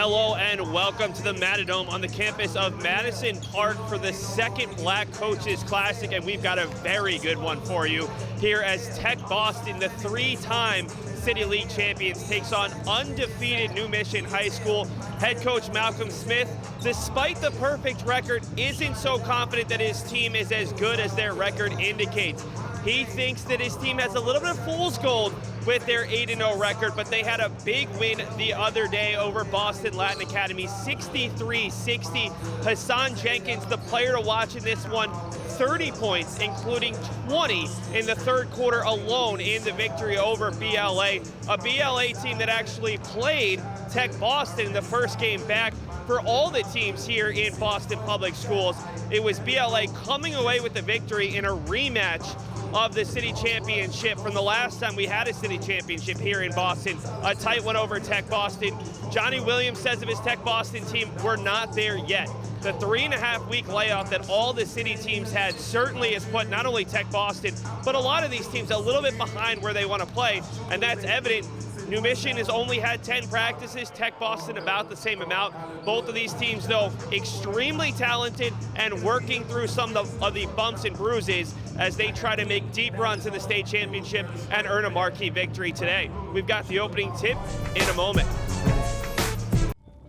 Hello and welcome to the Matadome on the campus of Madison Park for the second Black Coaches Classic, and we've got a very good one for you here as Tech Boston, the three-time City League champions, takes on undefeated New Mission High School. Head coach Malcolm Smith, despite the perfect record, isn't so confident that his team is as good as their record indicates. He thinks that his team has a little bit of fool's gold with their 8-0 record, but they had a big win the other day over Boston Latin Academy, 63-60. Hassan Jenkins, the player to watch in this one, 30 points, including 20 in the third quarter alone in the victory over BLA, a BLA team that actually played Tech Boston in the first game back. For all the teams here in Boston Public Schools, it was BLA coming away with the victory in a rematch of the city championship from the last time we had a city championship here in Boston. A tight one over Tech Boston. Johnny Williams says of his Tech Boston team, we're not there yet. The 3.5-week layoff that all the city teams had certainly has put not only Tech Boston, but a lot of these teams a little bit behind where they want to play, and that's evident. New Mission has only had 10 practices, Tech Boston about the same amount. Both of these teams, though, extremely talented and working through some of the bumps and bruises as they try to make deep runs in the state championship and earn a marquee victory today. We've got the opening tip in a moment.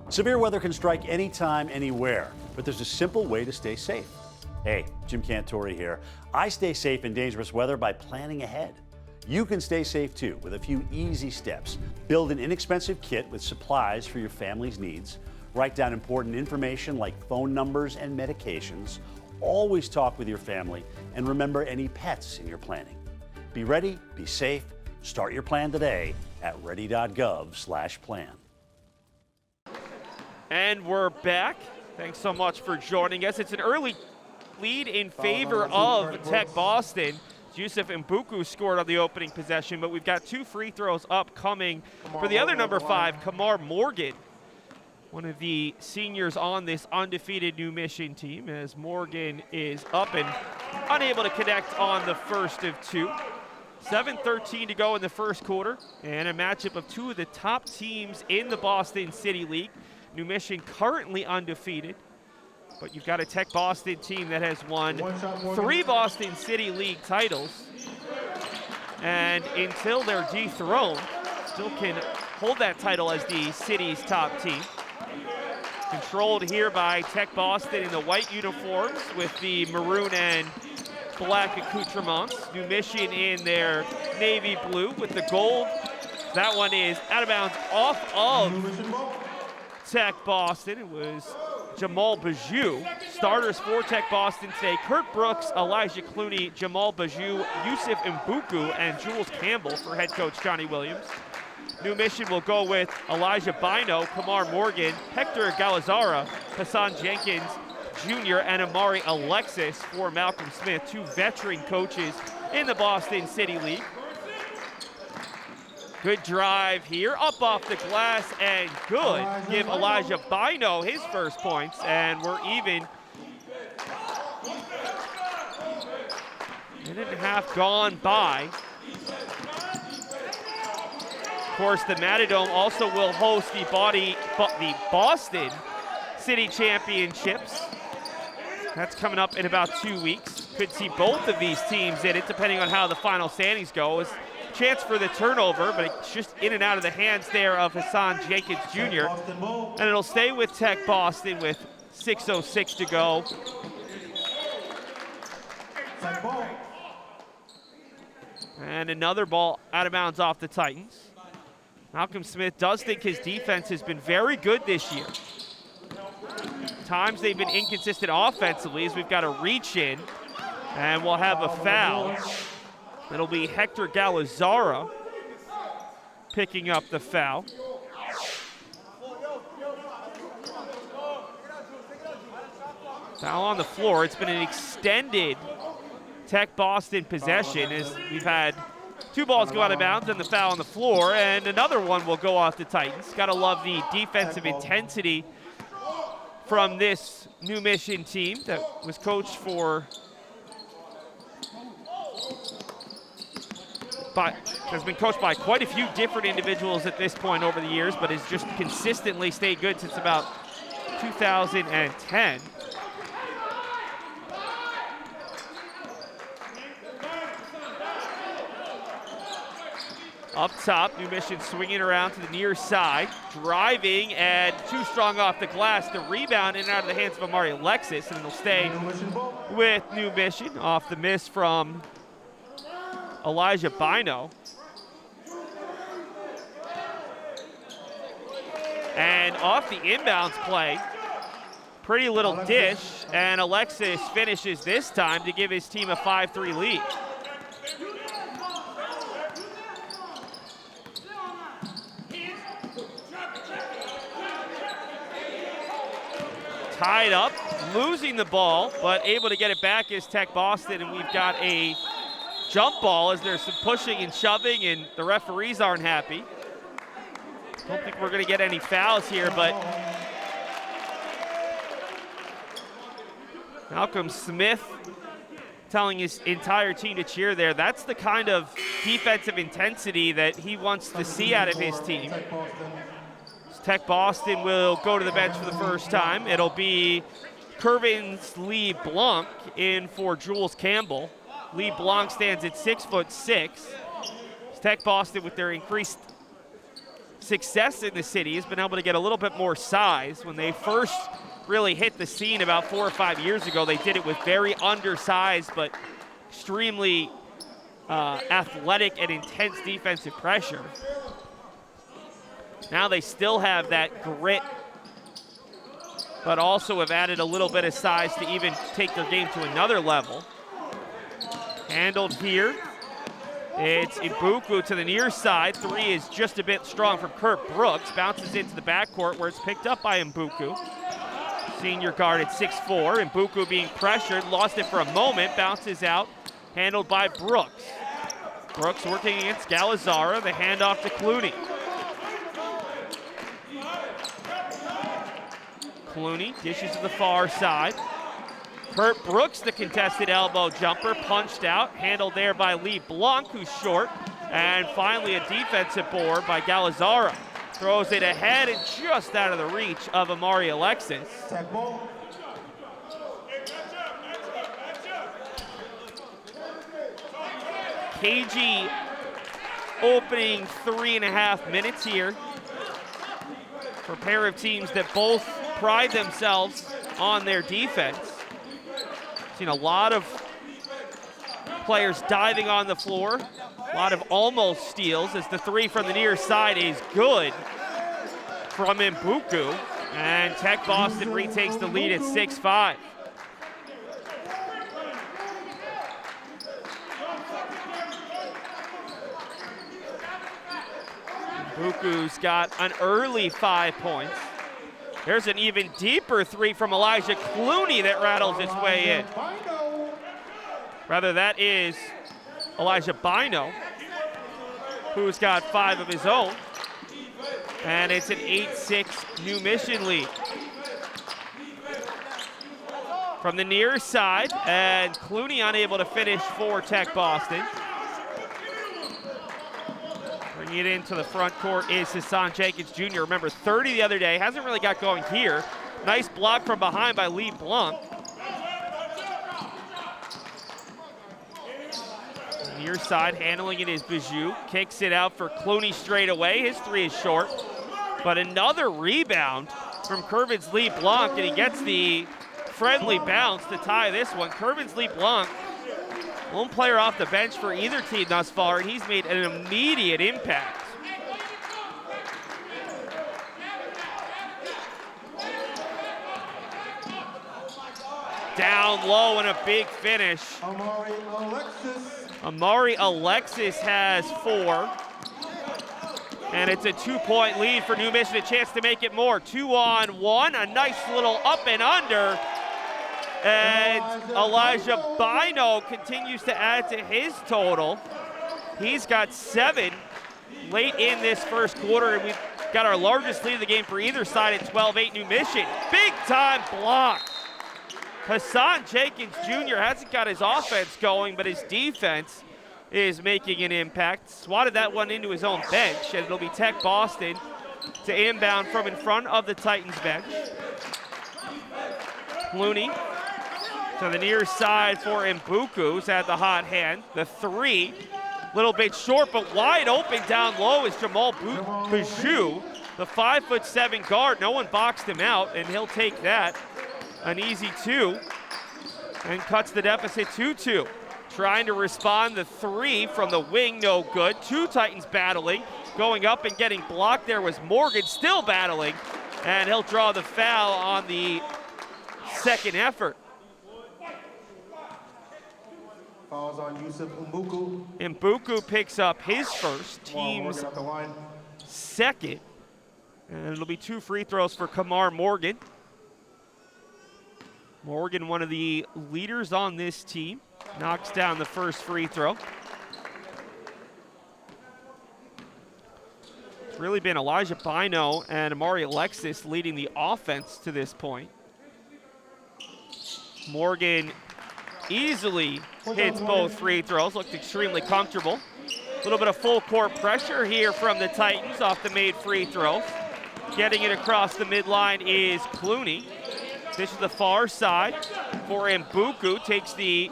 Severe weather can strike anytime, anywhere, but there's a simple way to stay safe. Hey, Jim Cantore here. I stay safe in dangerous weather by planning ahead. You can stay safe too with a few easy steps. Build an inexpensive kit with supplies for your family's needs. Write down important information like phone numbers and medications. Always talk with your family and remember any pets in your planning. Be ready, be safe. Start your plan today at ready.gov/plan. And we're back. Thanks so much for joining us. It's an early lead in favor of Tech Boston. Yusuf Mbuku scored on the opening possession, but we've got two free throws upcoming for the other number 5, Kamar Morgan, one of the seniors on this undefeated New Mission team, as Morgan is up and unable to connect on the first of two. 7:13 to go in the first quarter, and a matchup of two of the top teams in the Boston City League. New Mission currently undefeated, but you've got a Tech Boston team that has won 3 Boston City League titles, and until they're dethroned, still can hold that title as the city's top team. Controlled here by Tech Boston in the white uniforms with the maroon and black accoutrements. New Mission in their navy blue with the gold. That one is out of bounds off of Tech Boston. It was Jamal Bajou. Starters for Tech Boston today: Kurt Brooks, Elijah Clooney, Jamal Bajou, Yusuf Mbuku, and Jules Campbell for head coach Johnny Williams. New Mission will go with Elijah Bino, Kamar Morgan, Hector Galazara, Hassan Jenkins Jr., and Amari Alexis for Malcolm Smith, 2 veteran coaches in the Boston City League. Good drive here, up off the glass, and good. Give Elijah Bino his first points, and we're even. Minute and a half gone by. Of course, the Matadome also will host the Boston City Championships. That's coming up in about 2 weeks. Could see both of these teams in it, depending on how the final standings go. Chance for the turnover, but it's just in and out of the hands there of Hassan Jenkins Jr. And it'll stay with Tech Boston with 6:06 to go. And another ball out of bounds off the Titans. Malcolm Smith does think his defense has been very good this year. Times they've been inconsistent offensively as we've got a reach in, and we'll have a foul. It'll be Hector Galazara picking up the foul. Foul on the floor. It's been an extended Tech Boston possession as we've had 2 balls go out of bounds and the foul on the floor, and another one will go off the Titans. Gotta love the defensive intensity from this New Mission team that was coached for has been coached by quite a few different individuals at this point over the years, but has just consistently stayed good since about 2010. Up top, New Mission swinging around to the near side, driving, and too strong off the glass. The rebound in and out of the hands of Amari Alexis, and it'll stay with New Mission off the miss from Elijah Bino. And off the inbounds play, pretty little dish, and Alexis finishes this time to give his team a 5-3 lead. Tied up, losing the ball, but able to get it back is Tech Boston, and we've got a jump ball as there's some pushing and shoving, and the referees aren't happy. Don't think we're going to get any fouls here, but Malcolm Smith telling his entire team to cheer there. That's the kind of defensive intensity that he wants to see out of his team. Tech Boston will go to the bench for the first time. It'll be Kervins Lee Blanc in for Jules Campbell. Lee Blanc stands at 6'6". Tech Boston, with their increased success in the city, has been able to get a little bit more size. When they first really hit the scene about 4 or 5 years ago, they did it with very undersized but extremely athletic and intense defensive pressure. Now they still have that grit, but also have added a little bit of size to even take their game to another level. Handled here. It's Ibuku to the near side. Three is just a bit strong from Kurt Brooks. Bounces into the backcourt where it's picked up by Mbuku. Senior guard at 6'4". Mbuku being pressured, lost it for a moment, bounces out. Handled by Brooks. Brooks working against Galazzara. The handoff to Clooney. Clooney dishes to the far side. Kurt Brooks, the contested elbow jumper, punched out, handled there by Lee Blanc, who's short, and finally a defensive board by Galazzara. Throws it ahead and just out of the reach of Amari Alexis. KG opening 3.5 minutes here for a pair of teams that both pride themselves on their defense. Seen a lot of players diving on the floor, a lot of almost steals as the three from the near side is good from Mbuku, and Tech Boston retakes the lead at 6-5. Mbuku's got an early 5 points. There's an even deeper three from Elijah Clooney that rattles its way in. Rather, that is Elijah Bino, who's got 5 of his own. And it's an 8-6 New Mission lead. From the near side, and Clooney unable to finish for Tech Boston. Bringing it into the front court is Hassan Jenkins Jr. Remember, 30 the other day, hasn't really got going here. Nice block from behind by Lee Blanc. Near side, handling it is Bijou. Kicks it out for Clooney straight away. His three is short. But another rebound from Kervins Lee Blanc, and he gets the friendly bounce to tie this one. Kervins Lee Blanc, lone player off the bench for either team thus far, and he's made an immediate impact. Down low and a big finish. Amari Alexis has 4. And it's a 2-point lead for New Mission, a chance to make it more. 2-on-1, a nice little up and under. And Elijah Bino continues to add to his total. He's got 7 late in this first quarter, and we've got our largest lead of the game for either side at 12-8 New Mission. Big time block. Hassan Jenkins Jr. hasn't got his offense going, but his defense is making an impact. Swatted that one into his own bench, and it'll be Tech Boston to inbound from in front of the Titans bench. Clooney to the near side for Mbuku, who's had the hot hand. The three, little bit short, but wide open down low is Jamal Bijou, the 5'7" guard. No one boxed him out, and he'll take that. An easy two, and cuts the deficit 2-2. Trying to respond, the three from the wing, no good. Two Titans battling, going up and getting blocked. There was Morgan still battling, and he'll draw the foul on the second effort. Fouls on Yusuf Mbuku. Mbuku picks up his first, team's second. And it'll be 2 free throws for Kamar Morgan. Morgan, one of the leaders on this team, knocks down the first free throw. It's really been Elijah Bino and Amari Alexis leading the offense to this point. Morgan easily hits both free throws, looked extremely comfortable. A little bit of full court pressure here from the Titans off the made free throws. Getting it across the midline is Clooney. This is the far side for Mbuku. Takes the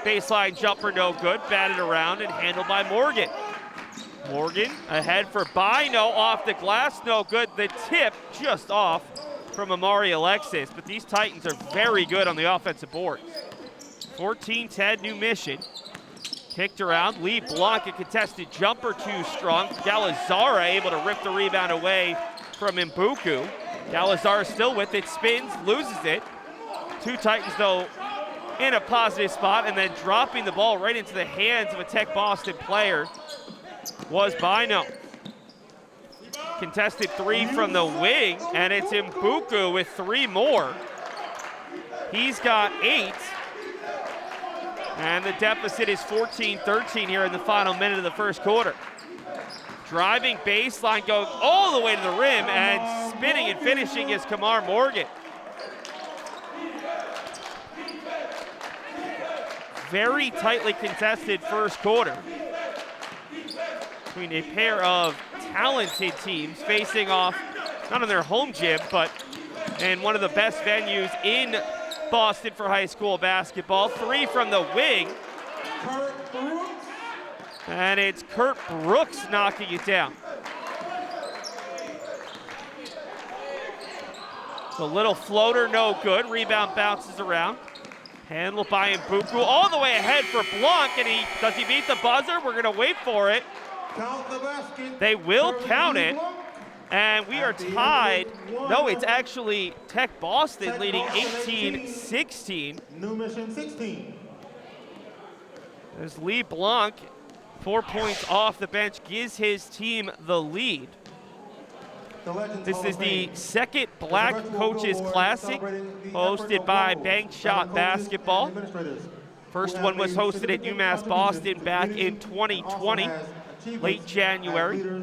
baseline jumper, no good. Batted around and handled by Morgan. Morgan ahead for Bino, off the glass, no good. The tip just off from Amari Alexis, but these Titans are very good on the offensive board. 14-10 new mission. Kicked around, Lee Blanc, a contested jumper too strong. Galazara able to rip the rebound away from Mbuku. Galazara still with it, spins, loses it. Two Titans though in a positive spot, and then dropping the ball right into the hands of a Tech Boston player was Bino. Contested three from the wing, and it's Mbuku with 3 more. He's got 8. And the deficit is 14-13 here in the final minute of the first quarter. Driving baseline, going all the way to the rim, and spinning and finishing is Kamar Morgan. Very tightly contested first quarter between a pair of talented teams facing off, not in their home gym, but in one of the best venues in Boston for high school basketball. 3 from the wing. And it's Kurt Brooks knocking it down. The little floater, no good. Rebound bounces around. Handled by Mbuku, all the way ahead for Blanc, and does he beat the buzzer? We're gonna wait for it. Count the basket. They will count it, and we are tied. No, it's actually Tech Boston leading 18-16. New mission 16. There's Lee Blanc, 4 points off the bench, gives his team the lead. This is the second Black Coaches Classic hosted by Bank Shot Basketball. First one was hosted at UMass Boston back in 2020, late January.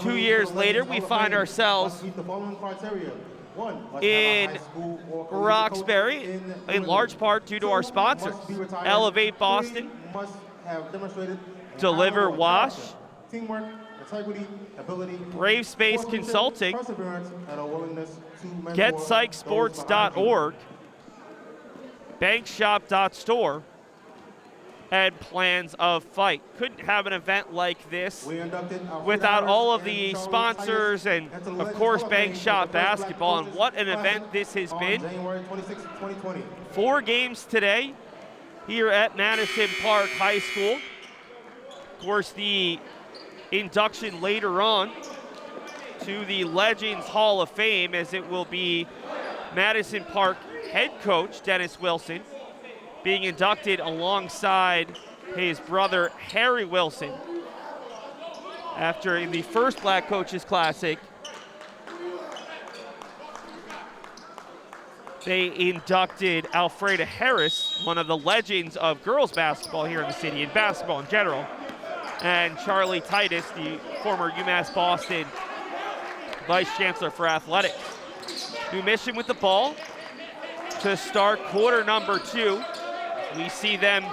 2 years later, we find ourselves in Roxbury, in large part due to our sponsors. Elevate Boston, Deliver Wash, Brave Space Consulting, GetPsychSports.org, BankShop.store, and Plans of Fight. Couldn't have an event like this without all of the sponsors and, of course, Bank Shop Basketball. And what an event this has been. 4 games today here at Madison Park High School. Of course, the induction later on to the Legends Hall of Fame, as it will be Madison Park head coach Dennis Wilson being inducted alongside his brother Harry Wilson. After in the first Black Coaches Classic, they inducted Alfreda Harris, one of the legends of girls basketball here in the city and basketball in general, and Charlie Titus, the former UMass Boston Vice Chancellor for Athletics. New mission with the ball to start quarter number 2. We see them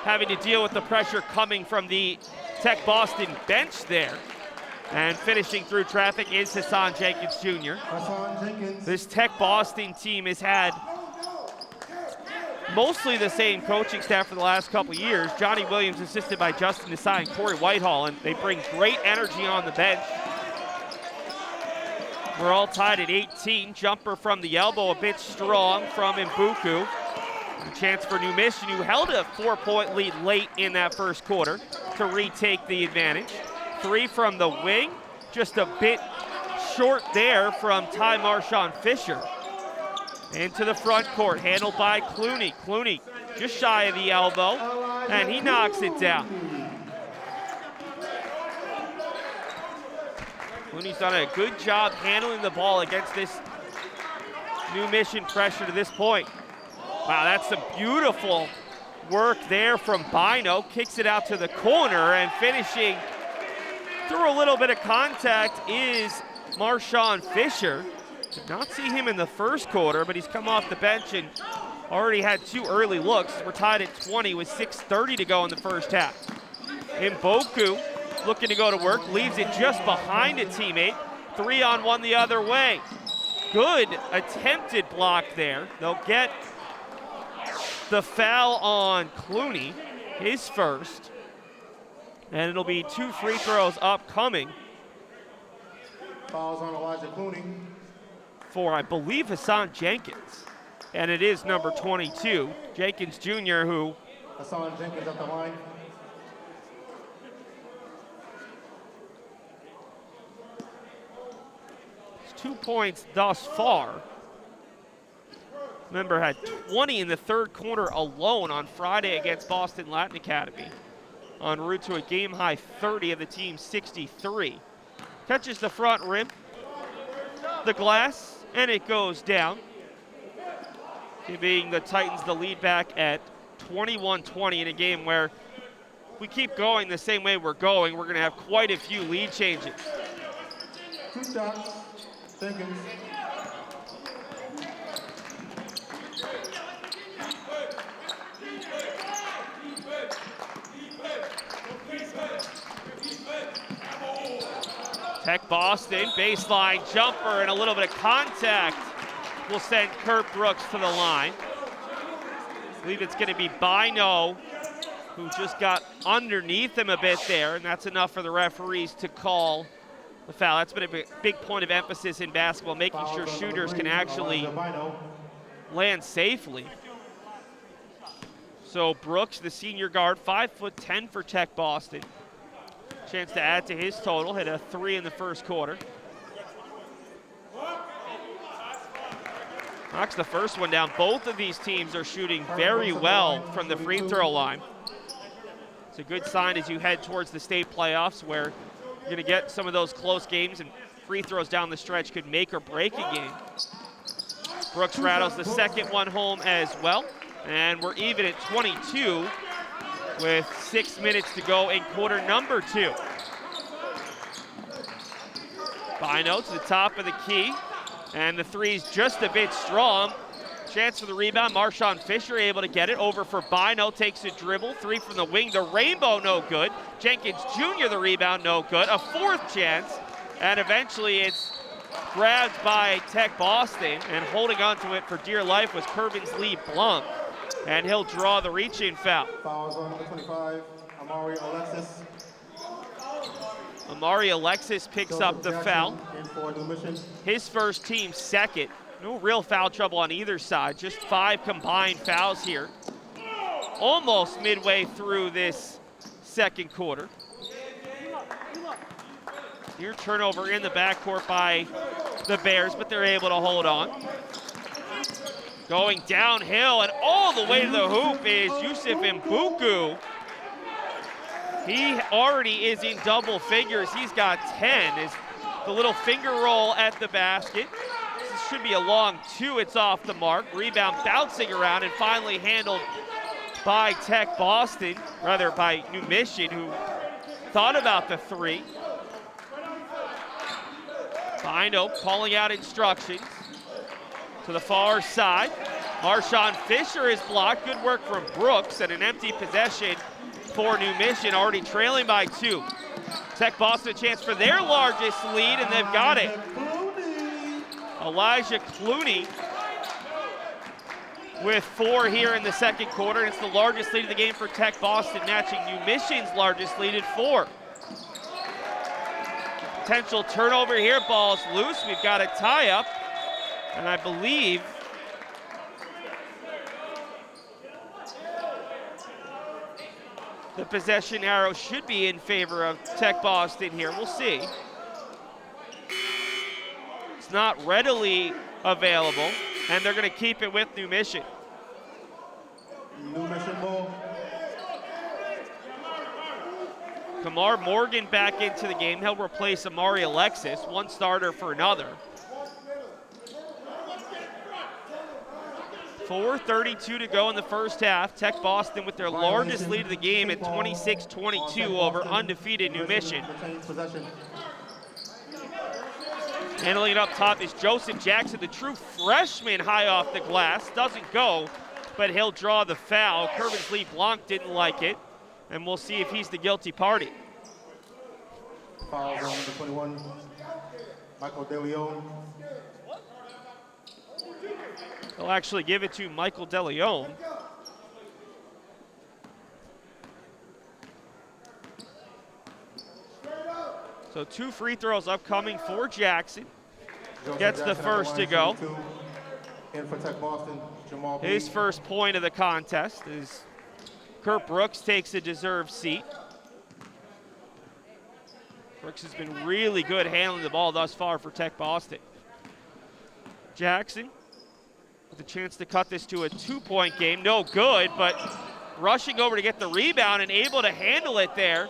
having to deal with the pressure coming from the Tech Boston bench there. And finishing through traffic is Hassan Jenkins Jr. Hassan Jenkins. This Tech Boston team has had mostly the same coaching staff for the last couple years. Johnny Williams assisted by Justin Desai and Corey Whitehall, and they bring great energy on the bench. We're all tied at 18. Jumper from the elbow, a bit strong from Mbuku. A chance for New Mission, who held a 4-point lead late in that first quarter, to retake the advantage. 3 from the wing, just a bit short there from Ty Marshawn Fisher. Into the front court, handled by Clooney. Clooney just shy of the elbow, and he knocks it down. Clooney's done a good job handling the ball against this New Mission pressure to this point. Wow, that's some beautiful work there from Bino. Kicks it out to the corner, and finishing through a little bit of contact is Marshawn Fisher. Did not see him in the first quarter, but he's come off the bench and already had 2 early looks. We're tied at 20 with 6:30 to go in the first half. Mboku looking to go to work, leaves it just behind a teammate. 3-on-1 the other way. Good attempted block there. They'll get the foul on Clooney, his first. And it'll be 2 free throws upcoming. Fouls on Elijah Clooney. For, I believe, Hassan Jenkins. And it is number 22, Jenkins Jr., who Hassan Jenkins at the line. has 2 points thus far. Remember, had 20 in the third quarter alone on Friday against Boston Latin Academy. En route to a game-high 30 of the team's 63. Touches the front rim, the glass, and it goes down, giving the Titans the lead back at 21-20 in a game where if we keep going the same way we're going, we're going to have quite a few lead changes. 2 shots. Jenkins. Tech Boston, baseline jumper and a little bit of contact will send Kurt Brooks to the line. I believe it's going to be Bino who just got underneath him a bit there, and that's enough for the referees to call the foul. That's been a big point of emphasis in basketball, making sure shooters can actually land safely. So Brooks, the senior guard, 5'10" for Tech Boston. Chance to add to his total, hit a 3 in the first quarter. Knocks the first one down. Both of these teams are shooting very well from the free throw line. It's a good sign as you head towards the state playoffs, where you're going to get some of those close games, and free throws down the stretch could make or break a game. Brooks rattles the second one home as well, and we're even at 22 with 6 minutes to go in quarter number 2. Bino to the top of the key, and the three's just a bit strong. Chance for the rebound. Marshawn Fisher able to get it over for Bino. Takes a dribble. 3 from the wing. The rainbow, no good. Jenkins Jr., the rebound, no good. A 4th chance, and eventually it's grabbed by Tech Boston, and holding onto it for dear life was Kervins Lee Blum, and he'll draw the reach-in foul. Fouls on number 25, Amari Alexis. Amari Alexis picks up the foul. In for New Mission. His first, team second. No real foul trouble on either side, just 5 combined fouls here. Almost midway through this second quarter. Near turnover in the backcourt by the Bears, but they're able to hold on. Going downhill and all the way to the hoop is Yusuf Mbuku. He already is in double figures. He's got 10. Is the little finger roll at the basket. This should be a long 2. It's off the mark. Rebound bouncing around and finally handled by Tech Boston, rather by New Mission, who thought about the 3. Bino calling out instructions to the far side. Marshawn Fisher is blocked. Good work from Brooks, and an empty possession for New Mission, already trailing by 2. Tech Boston a chance for their largest lead, and they've got it. Elijah Clooney with 4 here in the second quarter. It's the largest lead of the game for Tech Boston, matching New Mission's largest lead at 4. Potential turnover here, ball's loose. We've got a tie-up, and I believe the possession arrow should be in favor of Tech Boston here. We'll see. It's not readily available, and they're going to keep it with New Mission. New Mission ball. Kamar Morgan back into the game. He'll replace Amari Alexis, one starter for another. 4:32 to go in the first half. Tech Boston with their largest lead of the game at 26-22 over undefeated New Mission. Handling it up top is Joseph Jackson, the true freshman, high off the glass. Doesn't go, but he'll draw the foul. Kervin Lee Blanc didn't like it, and we'll see if he's the guilty party. Foul on number 21, Michael DeLeon. They'll actually give it to Michael DeLeon. So 2 free throws upcoming for Jackson. Gets the first to go. In for Tech Boston, Jamal B. His first point of the contest is Kurt Brooks takes a deserved seat. Brooks has been really good handling the ball thus far for Tech Boston. Jackson with a chance to cut this to a 2-point game. No good, but rushing over to get the rebound and able to handle it there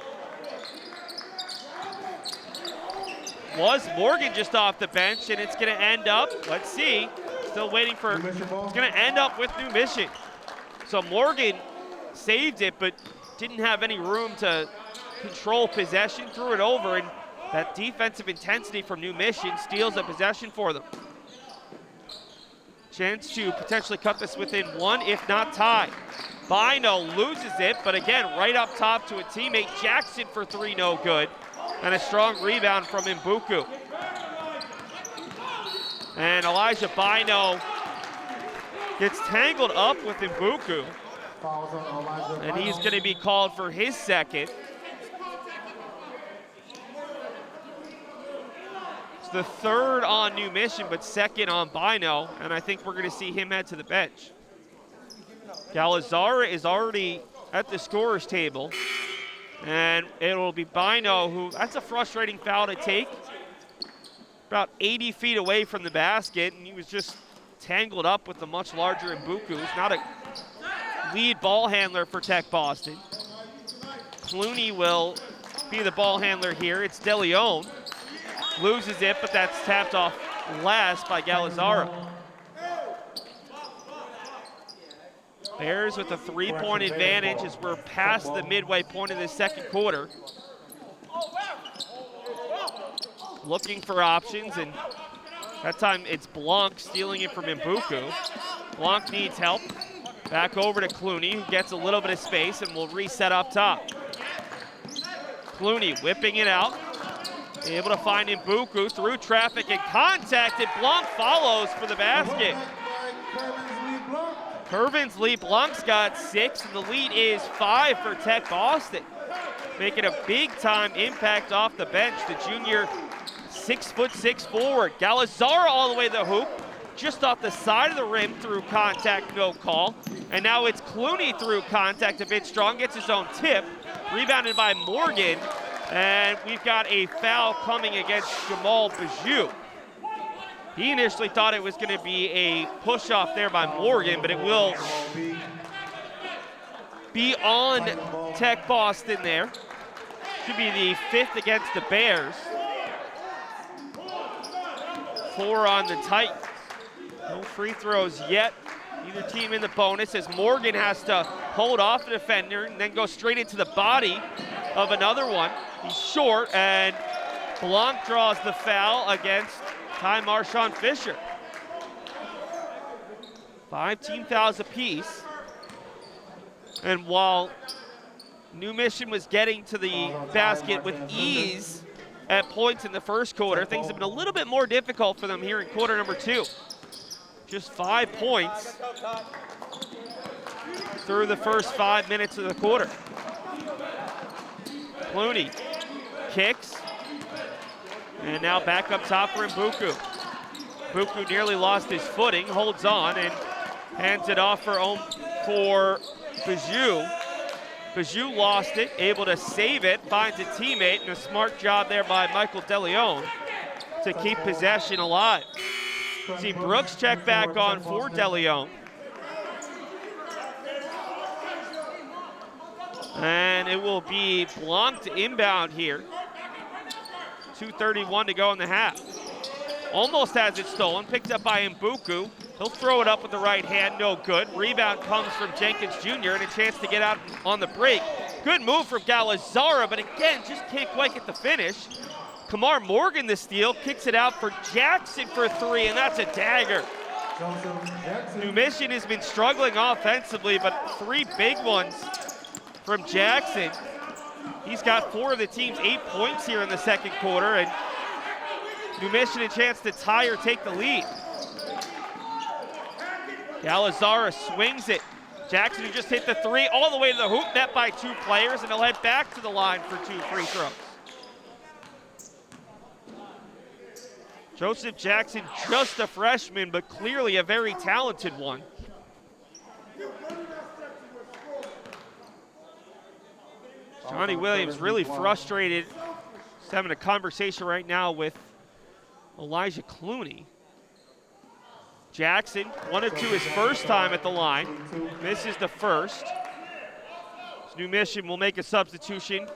was Morgan just off the bench, and it's going to end up, let's see, still waiting for, it's going to end up with New Mission. So Morgan saved it, but didn't have any room to control possession, threw it over, and that defensive intensity from New Mission steals a possession for them. Chance to potentially cut this within 1, if not tie. Bino loses it, but again, right up top to a teammate. Jackson for 3, no good. And a strong rebound from Mbuku. And Elijah Bino gets tangled up with Mbuku. And he's going to be called for his second. It's the 3rd on New Mission, but 2nd on Bino. And I think we're going to see him head to the bench. Galazara is already at the scorer's table. And it'll be Bino who, that's a frustrating foul to take. About 80 feet away from the basket, and he was just tangled up with the much larger Mbuku. He's not a lead ball handler for Tech Boston. Clooney will be the ball handler here. It's DeLeon. Loses it, but that's tapped off last by Galazara. Bears with a 3-point advantage as we're past the midway point of the second quarter. Looking for options, and that time it's Blanc stealing it from Mbuku. Blanc needs help. Back over to Clooney, who gets a little bit of space and will reset up top. Clooney whipping it out. Able to find Mbuku through traffic and contact, and Blanc follows for the basket. Kervin Lee Blanc's got 6, and the lead is 5 for Tech Boston. Making a big-time impact off the bench, the junior 6'6" forward. Galazara all the way to the hoop, just off the side of the rim through contact, no call. And now it's Clooney through contact, a bit strong, gets his own tip. Rebounded by Morgan, and we've got a foul coming against Jamal Bijou. He initially thought it was going to be a push-off there by Morgan, but it will be on Tech Boston there. Should be the 5th against the Bears. 4 on the Titans. No free throws yet. Either team in the bonus as Morgan has to hold off the defender and then go straight into the body of another one. He's short, and Blanc draws the foul against Ty Marshawn Fisher. 5 team fouls apiece. And while New Mission was getting to the basket with ease at points in the first quarter, things have been a little bit more difficult for them here in quarter number 2. Just 5 points through the first 5 minutes of the quarter. Clooney kicks, and now back up top for Mbuku. Mbuku nearly lost his footing, holds on, and hands it off for Bijou. Bijou lost it, able to save it, finds a teammate, and a smart job there by Michael DeLeon to keep possession alive. See Brooks check back on for DeLeon. And it will be Blanc to inbound here. 2:31 to go in the half. Almost has it stolen, picked up by Mbuku. He'll throw it up with the right hand, no good. Rebound comes from Jenkins Jr. and a chance to get out on the break. Good move from Galazzara, but again, just can't quite get the finish. Kamar Morgan the steal, kicks it out for Jackson for 3, and that's a dagger. New Mission has been struggling offensively, but 3 big ones from Jackson. He's got 4 of the team's 8 points here in the second quarter, and New Mission a chance to tie or take the lead. Galazzara swings it. Jackson, who just hit the 3 all the way to the hoop, net by 2 players, and he'll head back to the line for 2 free throws. Joseph Jackson, just a freshman, but clearly a very talented one. Johnny Williams really frustrated. Just having a conversation right now with Elijah Clooney. Jackson, 1 of 2 his first time at the line. Misses the first. New Mission will make a substitution.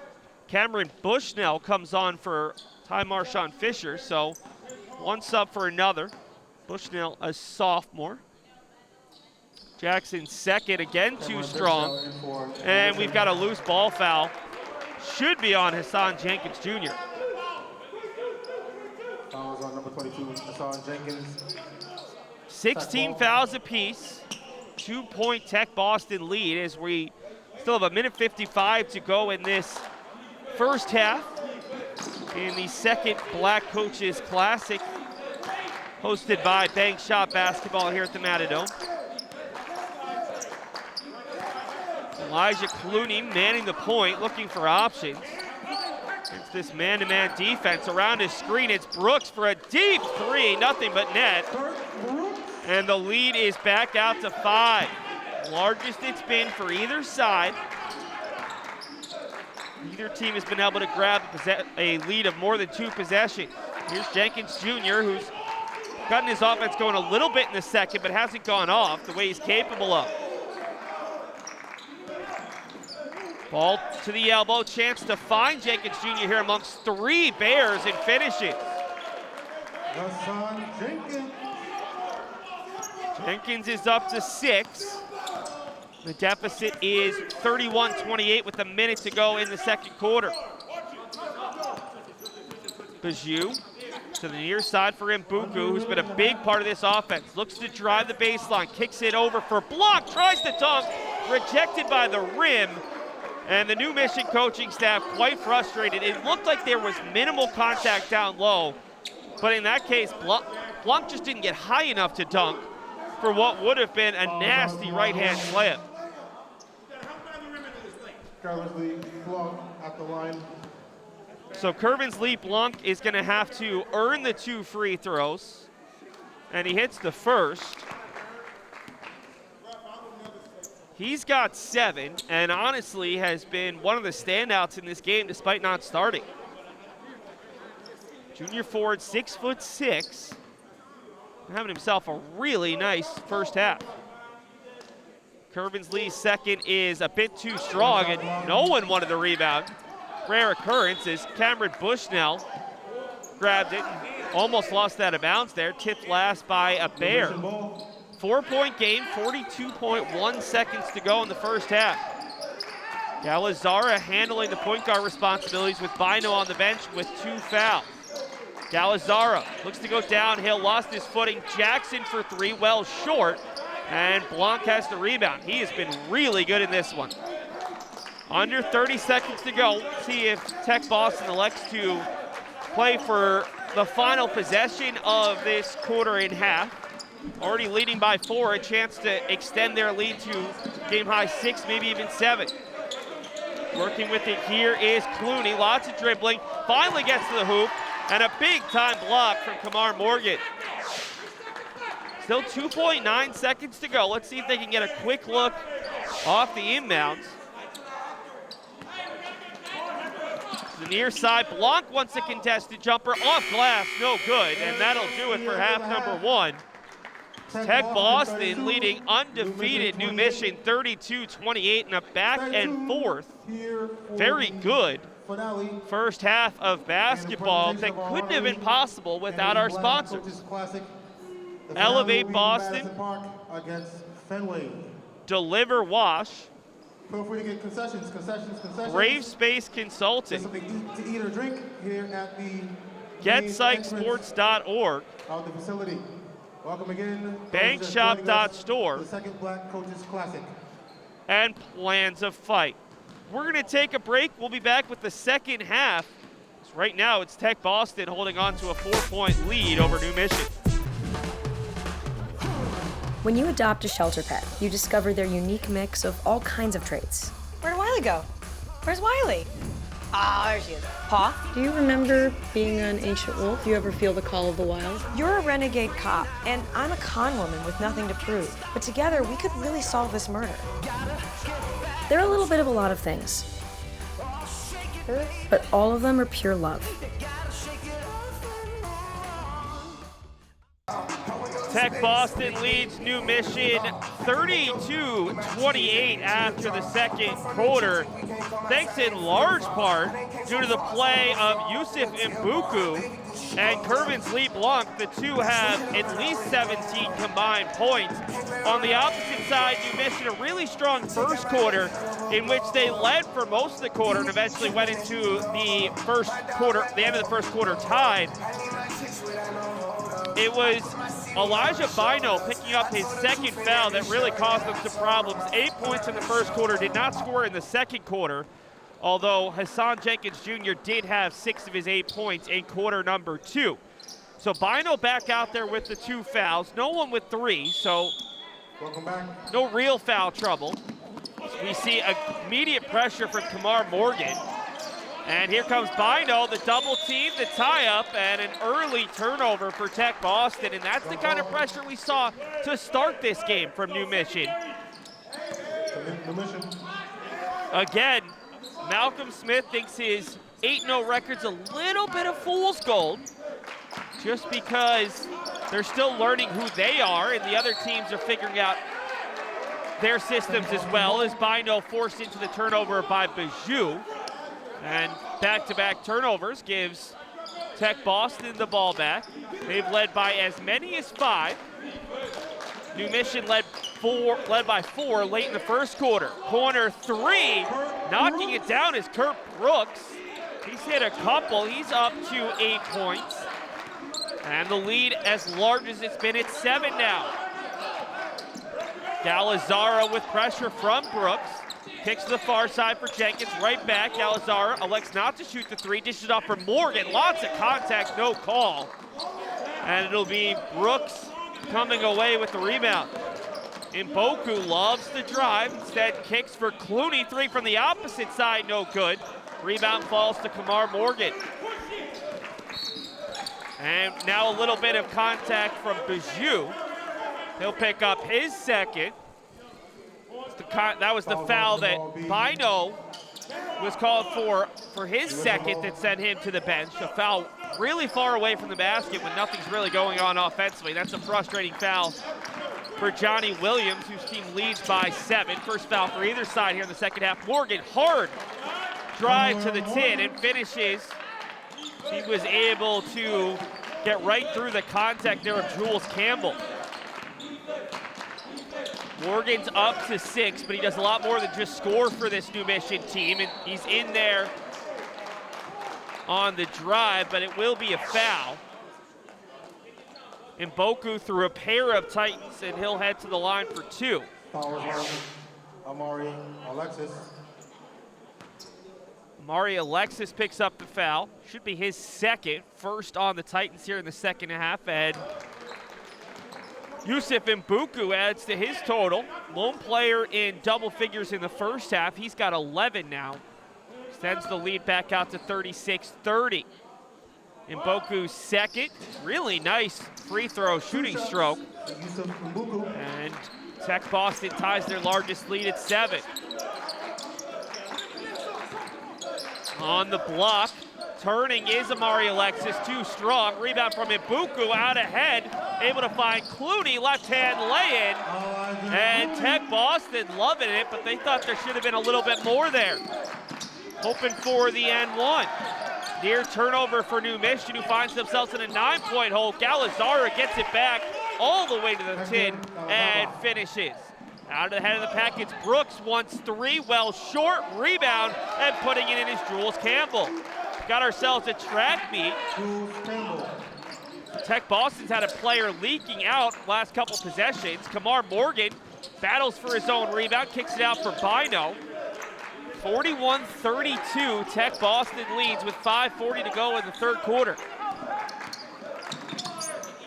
Cameron Bushnell comes on for Ty Marshawn Fisher, so 1 sub for another. Bushnell, a sophomore. Jackson second, again too strong. And we've got a loose ball foul. Should be on Hassan Jenkins Jr. Fouls on number 22, Hassan Jenkins. 16 fouls apiece. 2-point Tech Boston lead as we still have 1:55 to go in this first half in the second Black Coaches Classic hosted by Bank Shot Basketball here at the Matadome. Elijah Clooney manning the point, looking for options. It's this man-to-man defense around his screen. It's Brooks for a deep 3, nothing but net. And the lead is back out to 5. Largest it's been for either side. Neither team has been able to grab a lead of more than 2 possessions. Here's Jenkins Jr., who's gotten his offense going a little bit in the second, but hasn't gone off the way he's capable of. Ball to the elbow, chance to find Jenkins Jr. here amongst 3 Bears and finishes. Hassan Jenkins. Jenkins is up to 6. The deficit is 31-28 with a minute to go in the second quarter. Bijou to the near side for Mbuku, who's been a big part of this offense. Looks to drive the baseline, kicks it over for Block, tries to dunk, rejected by the rim. And the New Mission coaching staff quite frustrated. It looked like there was minimal contact down low, but in that case, Blanc just didn't get high enough to dunk for what would have been a nasty right-hand slam. Currently Blanc at the line. So Kervins Lee Blanc is going to have to earn the 2 free throws, and he hits the first. He's got 7, and honestly has been one of the standouts in this game despite not starting. Junior forward, 6'6", having himself a really nice first half. Kervins Lee's second is a bit too strong, and no one wanted the rebound. Rare occurrence as Cameron Bushnell grabbed it, almost lost that out of bounds there, tipped last by a Bear. 4-point game, 42.1 seconds to go in the first half. Galazzara handling the point guard responsibilities with Bino on the bench with 2 fouls. Galazzara looks to go downhill, lost his footing. Jackson for 3, well short. And Blanc has the rebound. He has been really good in this one. Under 30 seconds to go. See if Tech Boston elects to play for the final possession of this quarter and half. Already leading by 4, a chance to extend their lead to game high 6, maybe even 7. Working with it here is Clooney, lots of dribbling, finally gets to the hoop, and a big time block from Kamar Morgan. Still 2.9 seconds to go. Let's see if they can get a quick look off the inbounds. The near side, Blanc wants a contested jumper, off glass, no good, and that'll do it for half number 1. Tech Boston leading undefeated New Mission 32-28 in a back and forth. Very good first half of basketball that couldn't have been possible without our sponsors. Elevate Boston, Deliver Wash, feel free to get concessions. Brave Space Consulting, Something to eat or drink here at the GetPsychSports.org, out the facility. Welcome again. Bankshop.store, The second Black Coaches Classic. and Plans of Fight. We're going to take a break. We'll be back with the second half. Right now, it's Tech Boston holding on to a 4-point lead over New Mission. When you adopt a shelter pet, you discover their unique mix of all kinds of traits. Where'd Wiley go? Where's Wiley? Ah, there she is. Paw? Do you remember being an ancient wolf? Do you ever feel the call of the wild? You're a renegade cop, and I'm a con woman with nothing to prove. But together, we could really solve this murder. They're a little bit of a lot of things, but all of them are pure love. Tech Boston leads New Mission 32-28 after the second quarter, thanks in large part due to the play of Yusuf Mbuku and Kervin Lee Blanc. The two have at least 17 combined points. On the opposite side, New Mission, a really strong first quarter in which they led for most of the quarter and eventually went into the first quarter, the end of the first quarter tied. It was Elijah Bino picking up his second foul that really caused them some problems. 8 points in the first quarter, did not score in the second quarter, although Hassan Jenkins Jr. did have 6 of his 8 points in quarter number 2. So Bino back out there with the 2 fouls, no one with 3, so no real foul trouble. We see immediate pressure from Kamar Morgan. And here comes Bino, the double team, the tie-up, and an early turnover for Tech Boston. And that's the kind of pressure we saw to start this game from New Mission. Again, Malcolm Smith thinks his 8-0 record's a little bit of fool's gold, just because they're still learning who they are, and the other teams are figuring out their systems as well, as Bino forced into the turnover by Bijou. And back-to-back turnovers gives Tech Boston the ball back. They've led by as many as 5. New Mission led by 4 late in the first quarter. Corner 3, knocking it down is Kurt Brooks. He's hit a couple, he's up to 8 points. And the lead as large as it's been, it's 7 now. Galazzara with pressure from Brooks. Kicks to the far side for Jenkins, right back. Galazzara elects not to shoot the 3, dishes off for Morgan. Lots of contact, no call. And it'll be Brooks coming away with the rebound. Mboku loves the drive, instead kicks for Clooney. 3 from the opposite side, no good. Rebound falls to Kamar Morgan. And now a little bit of contact from Bijou. He'll pick up his second. That was the foul that Bino was called for his second that sent him to the bench. A foul really far away from the basket when nothing's really going on offensively. That's a frustrating foul for Johnny Williams, whose team leads by 7. First foul for either side here in the second half. Morgan, hard drive to the tin and finishes. He was able to get right through the contact there of Jules Campbell. Morgan's up to 6, but he does a lot more than just score for this New Mission team, and he's in there on the drive, but it will be a foul. Mboku through a pair of Titans, and he'll head to the line for 2. Foul on Amari Alexis. Amari Alexis picks up the foul. Should be his second, first on the Titans here in the second half. And Yusuf Mbuku adds to his total. Lone player in double figures in the first half. He's got 11 now. Extends the lead back out to 36-30. Mboku's second. Really nice free throw shooting stroke. Yusuf Mbuku. And Tech Boston ties their largest lead at 7. On the block, turning is Amari Alexis, too strong. Rebound from Mbuku, out ahead, able to find Clooney, left-hand lay-in. And Tech Boston loving it, but they thought there should have been a little bit more there. Hoping for the N1. Near turnover for New Mission, who finds themselves in a 9-point hole. Galazara gets it back all the way to the tin and finishes. Out of the head of the pack, it's Brooks, wants 3, well short, rebound, and putting it in is Jules Campbell. Got ourselves a track meet. Tech Boston's had a player leaking out last couple possessions. Kamar Morgan battles for his own rebound, kicks it out for Bino. 41-32, Tech Boston leads with 5:40 to go in the third quarter.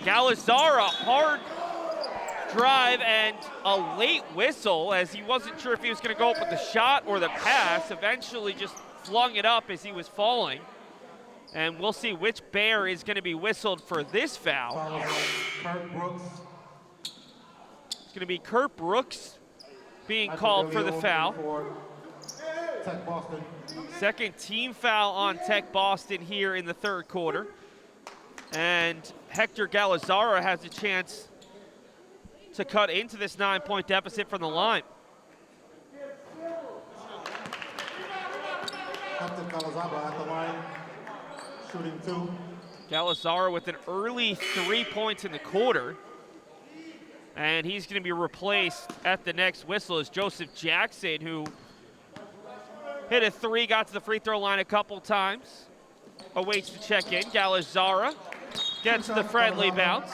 Galazara, hard drive and a late whistle, as he wasn't sure if he was going to go up with the shot or the pass. Eventually just flung it up as he was falling. And we'll see which Bear is going to be whistled for this foul. Kurt Brooks. It's going to be Kurt Brooks being called for the foul. Tech Boston. Second team foul on Tech Boston here in the third quarter. And Hector Galazara has a chance to cut into this 9-point deficit from the line. Captain Galazaba at the line, shooting 2. Galazara with an early 3 points in the quarter. And he's going to be replaced at the next whistle as Joseph Jackson, who hit a 3, got to the free throw line a couple times. Awaits the check-in. Galazara gets the friendly bounce.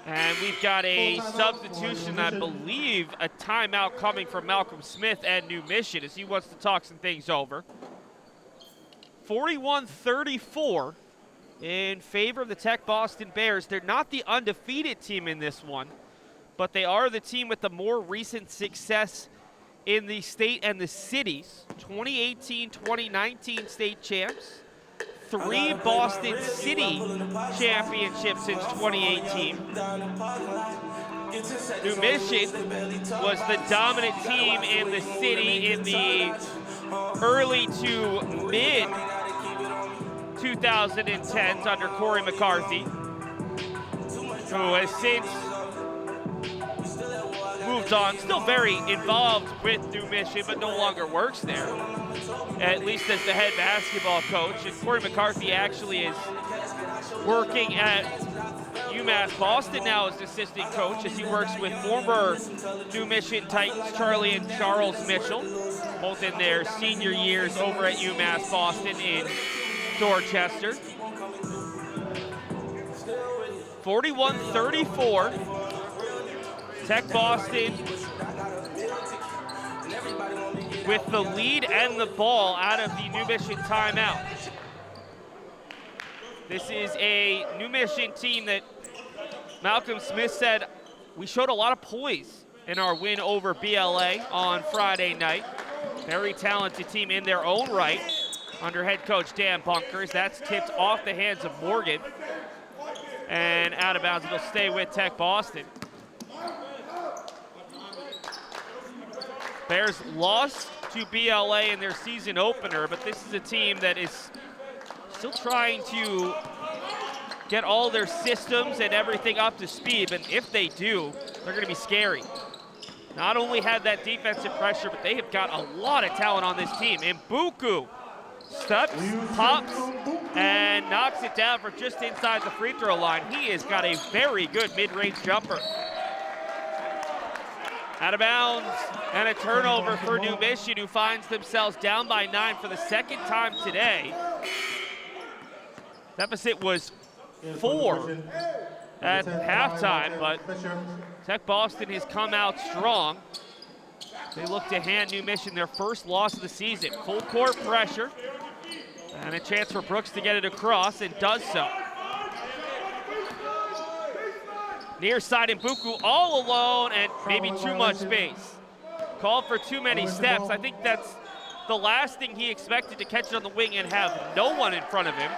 And we've got a substitution, I believe, a timeout coming from Malcolm Smith and New Mission as he wants to talk some things over. 41-34 in favor of the Tech Boston Bears. They're not the undefeated team in this one, but they are the team with the more recent success in the state and the cities. 2018-2019 state champs. 3 Boston City championships since 2018. New Mission was the dominant team in the city in the early to mid 2010s under Corey McCarthy, who has since moved on, still very involved with New Mission, but no longer works there, at least as the head basketball coach. And Corey McCarthy actually is working at UMass Boston now as assistant coach, as he works with former New Mission Titans Charlie and Charles Mitchell, both in their senior years over at UMass Boston in Dorchester. 41-34. Tech Boston with the lead and the ball out of the New Mission timeout. This is a New Mission team that Malcolm Smith said, we showed a lot of poise in our win over BLA on Friday night. Very talented team in their own right under head coach Dan Bunkers. That's tipped off the hands of Morgan and out of bounds. It'll stay with Tech Boston. Bears lost to BLA in their season opener, but this is a team that is still trying to get all their systems and everything up to speed, and if they do, they're going to be scary. Not only have that defensive pressure, but they have got a lot of talent on this team. Mbuku steps, pops, and knocks it down for just inside the free throw line. He has got a very good mid-range jumper. Out of bounds, and a turnover for New Mission, who finds themselves down by 9 for the second time today. Deficit was 4 at halftime, but Tech Boston has come out strong. They look to hand New Mission their first loss of the season. Full court pressure, and a chance for Brooks to get it across, and does so. Near side Mbuku all alone, and maybe too much space. Called for too many steps. I think that's the last thing he expected, to catch it on the wing and have no one in front of him.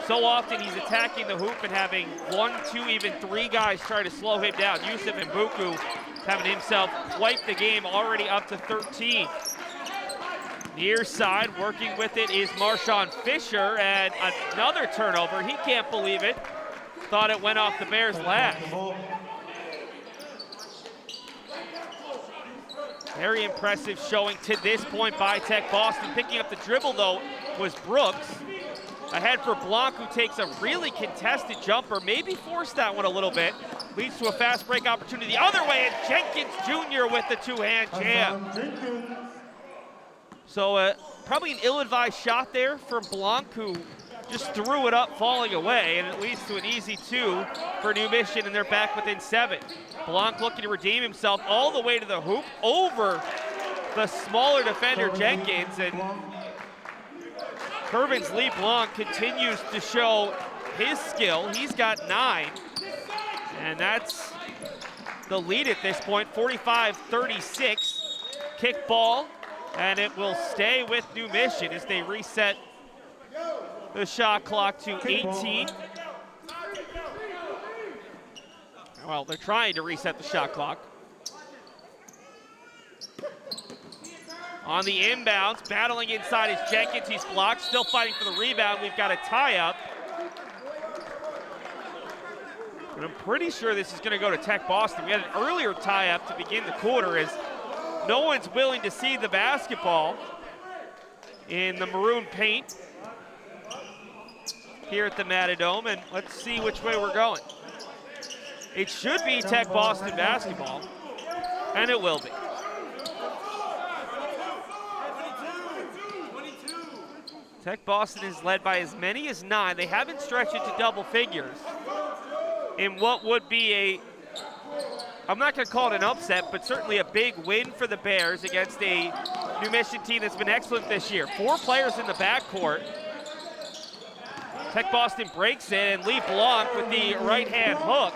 So often he's attacking the hoop and having 1, 2, even 3 guys try to slow him down. Yusuf Mbuku having himself wipe the game, already up to 13. Near side, working with it is Marshawn Fisher, and another turnover. He can't believe it. Thought it went off the Bears' last. Very impressive showing to this point by Tech Boston. Picking up the dribble, though, was Brooks. Ahead for Blanc, who takes a really contested jumper, maybe forced that one a little bit. Leads to a fast break opportunity the other way, and Jenkins Jr. with the 2-hand jam. So probably an ill-advised shot there from Blanc, who just threw it up, falling away, and it leads to an easy 2 for New Mission, and they're back within 7. Blanc looking to redeem himself all the way to the hoop, over the smaller defender Jenkins, and Kervin's Lee Blanc continues to show his skill. He's got 9, and that's the lead at this point, 45-36. Kick ball, and it will stay with New Mission as they reset the shot clock to 18. Well, they're trying to reset the shot clock. On the inbounds, battling inside is Jenkins. He's blocked, still fighting for the rebound. We've got a tie-up. And I'm pretty sure this is going to go to Tech Boston. We had an earlier tie-up to begin the quarter, as no one's willing to see the basketball in the maroon paint here at the Matadome, and let's see which way we're going. It should be Tech Boston basketball, and it will be. Tech Boston is led by as many as 9. They haven't stretched it to double figures in what would be a, I'm not going to call it an upset, but certainly a big win for the Bears against a New Mission team that's been excellent this year. 4 players in the backcourt. Tech Boston breaks it, and Lee Blanc with the right-hand hook.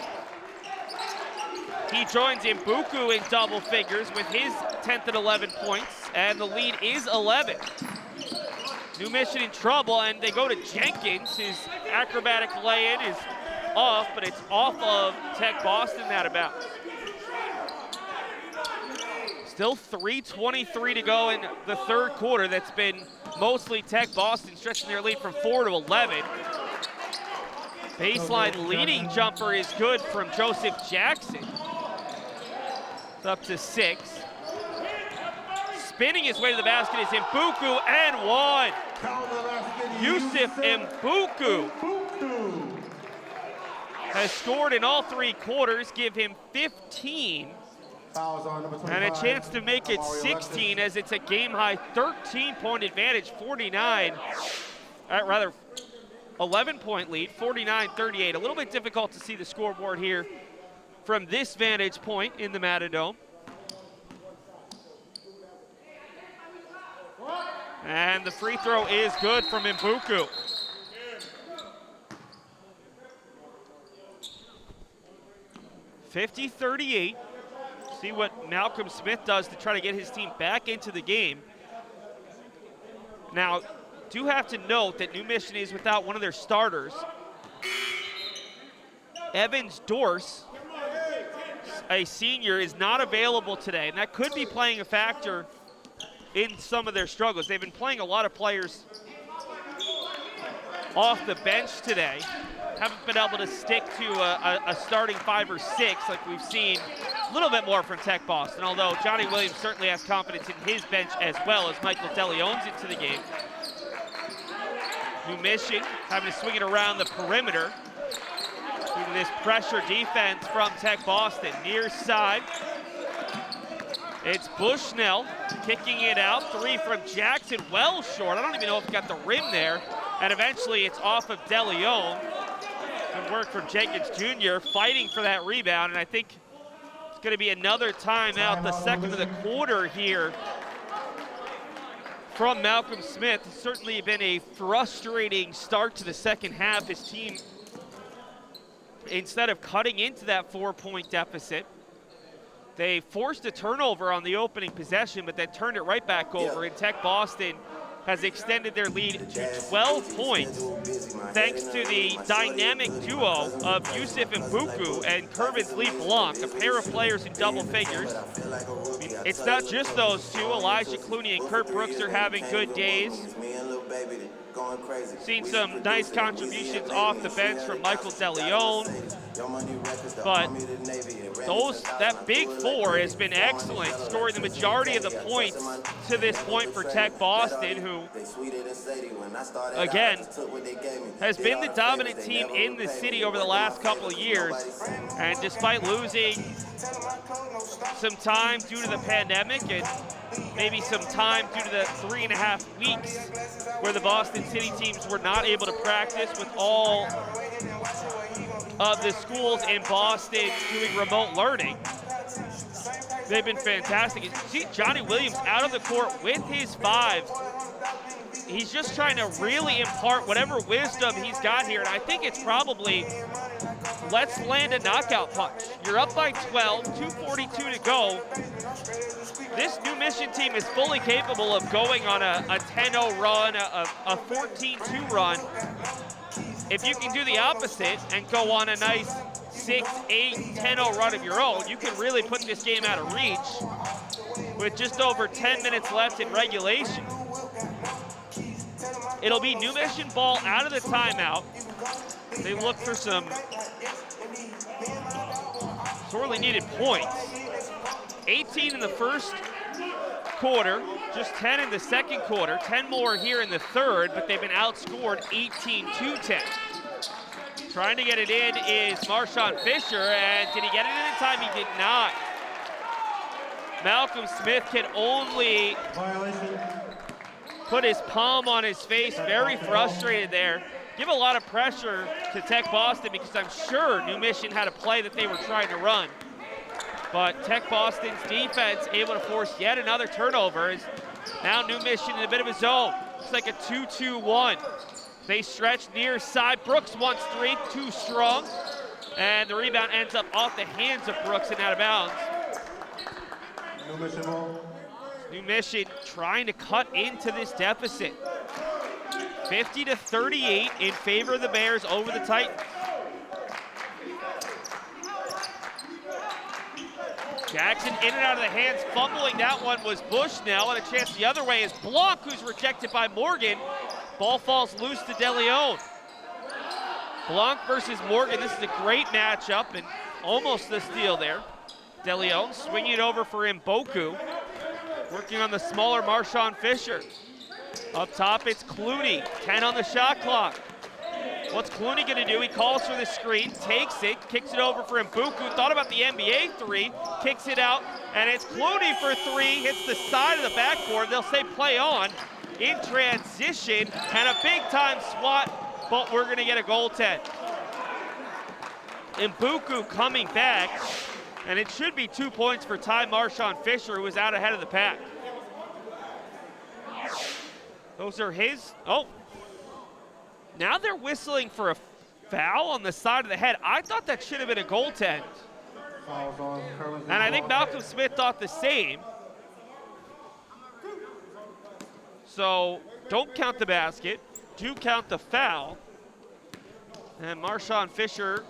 He joins Mbuku in double figures with his 10th and 11 points, and the lead is 11. New Mission in trouble, and they go to Jenkins. His acrobatic lay-in is off, but it's off of Tech Boston out of bounds. Still 3:23 to go in the third quarter. That's been mostly Tech Boston stretching their lead from 4 to 11. Baseline leading jumper is good from Joseph Jackson. It's up to 6. Spinning his way to the basket is Mbuku, and 1. Yusuf Mbuku has scored in all 3 quarters, give him 15. And a chance to make it 16, as it's a game-high 13-point advantage, 11-point lead, 49-38. A little bit difficult to see the scoreboard here from this vantage point in the Matadome. And the free throw is good from Mbuku. (50-38). See what Malcolm Smith does to try to get his team back into the game. Now, do have to note that New Mission is without one of their starters. Evans Dorse, a senior, is not available today, and that could be playing a factor in some of their struggles. They've been playing a lot of players off the bench today. Haven't been able to stick to a starting 5 or 6 like we've seen a little bit more from Tech Boston, although Johnny Williams certainly has confidence in his bench as well, as Michael DeLeon's into the game. New Mission having to swing it around the perimeter due to this pressure defense from Tech Boston. Near side, it's Bushnell kicking it out. 3 from Jackson, well short. I don't even know if he got the rim there. And eventually it's off of DeLeon. Good work from Jenkins Jr. fighting for that rebound, and I think it's going to be another timeout, the second of the quarter here from Malcolm Smith. It's certainly been a frustrating start to the second half. His team, instead of cutting into that 4-point deficit, they forced a turnover on the opening possession, but then turned it right back over, and Tech Boston has extended their lead to 12 points thanks to the dynamic duo of Yusuf Mbuku and Kervin Lee Blanc, a pair of players in double figures. It's not just those two. Elijah Clooney and Kurt Brooks are having good days. Seen some nice contributions off the bench from Michael DeLeon, but that big four has been excellent, scoring the majority of the points to this point for Tech Boston, who, again, has been the dominant team in the city over the last couple of years. And despite losing some time due to the pandemic and maybe some time due to the 3.5 weeks where the Boston City teams were not able to practice, with all of the schools in Boston doing remote learning, they've been fantastic. You see Johnny Williams out of the court with his 5. He's just trying to really impart whatever wisdom he's got here, and I think it's probably, let's land a knockout punch. You're up by 12, 2:42 to go. This New Mission team is fully capable of going on a 10-0 run, a 14-2 run. If you can do the opposite and go on a nice 6, 8, 10-0 run of your own, you can really put this game out of reach with just over 10 minutes left in regulation. It'll be New Mission ball out of the timeout. They look for some sorely needed points. 18 in the first quarter, just 10 in the second quarter, 10 more here in the third, but they've been outscored 18-10. Trying to get it in is Marshawn Fisher, and did he get it in time? He did not. Malcolm Smith can only put his palm on his face, very frustrated there. Give a lot of pressure to Tech Boston, because I'm sure New Mission had a play that they were trying to run. But Tech Boston's defense able to force yet another turnover. Is now New Mission in a bit of a zone. It's like a 2-2-1. They stretch near side. Brooks wants 3, too strong. And the rebound ends up off the hands of Brooks and out of bounds. New Mission ball. New Mission trying to cut into this deficit. 50-38 in favor of the Bears over the Titans. Jackson in and out of the hands, fumbling. That one was Bushnell, and a chance the other way is Blanc, who's rejected by Morgan. Ball falls loose to DeLeon. Blanc versus Morgan. This is a great matchup, and almost the steal there. DeLeon swinging it over for Mboku, working on the smaller Marshawn Fisher. Up top, it's Clooney, 10 on the shot clock. What's Clooney gonna do? He calls for the screen, takes it, kicks it over for Mbuku, thought about the NBA 3, kicks it out, and it's Clooney for 3, hits the side of the backboard. They'll say play on in transition, and a big time swat, but we're gonna get a goaltend. Mbuku coming back, and it should be 2 points for Ty Marshawn Fisher, who is out ahead of the pack. Those are his, now they're whistling for a foul on the side of the head. I thought that should have been a goaltend. And I think Malcolm Smith thought the same. So don't count the basket, do count the foul. And Marshawn Fisher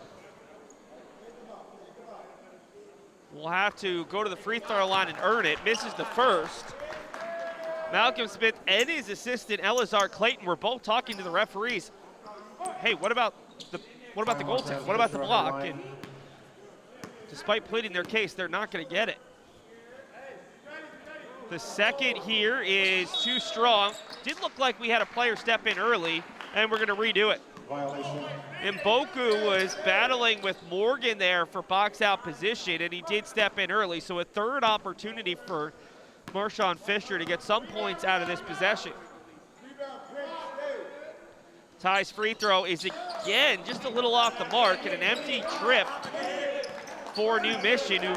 will have to go to the free throw line and earn it. Misses the first. Malcolm Smith and his assistant Elazar Clayton were both talking to the referees. Hey, what about the goaltend? What about the block? And despite pleading their case, they're not going to get it. The second here is too strong. Did look like we had a player step in early, and we're going to redo it. Mboku was battling with Morgan there for box out position, and he did step in early. So a third opportunity for Marshawn Fisher to get some points out of this possession. Ty's free throw is again just a little off the mark, and an empty trip for New Mission, who,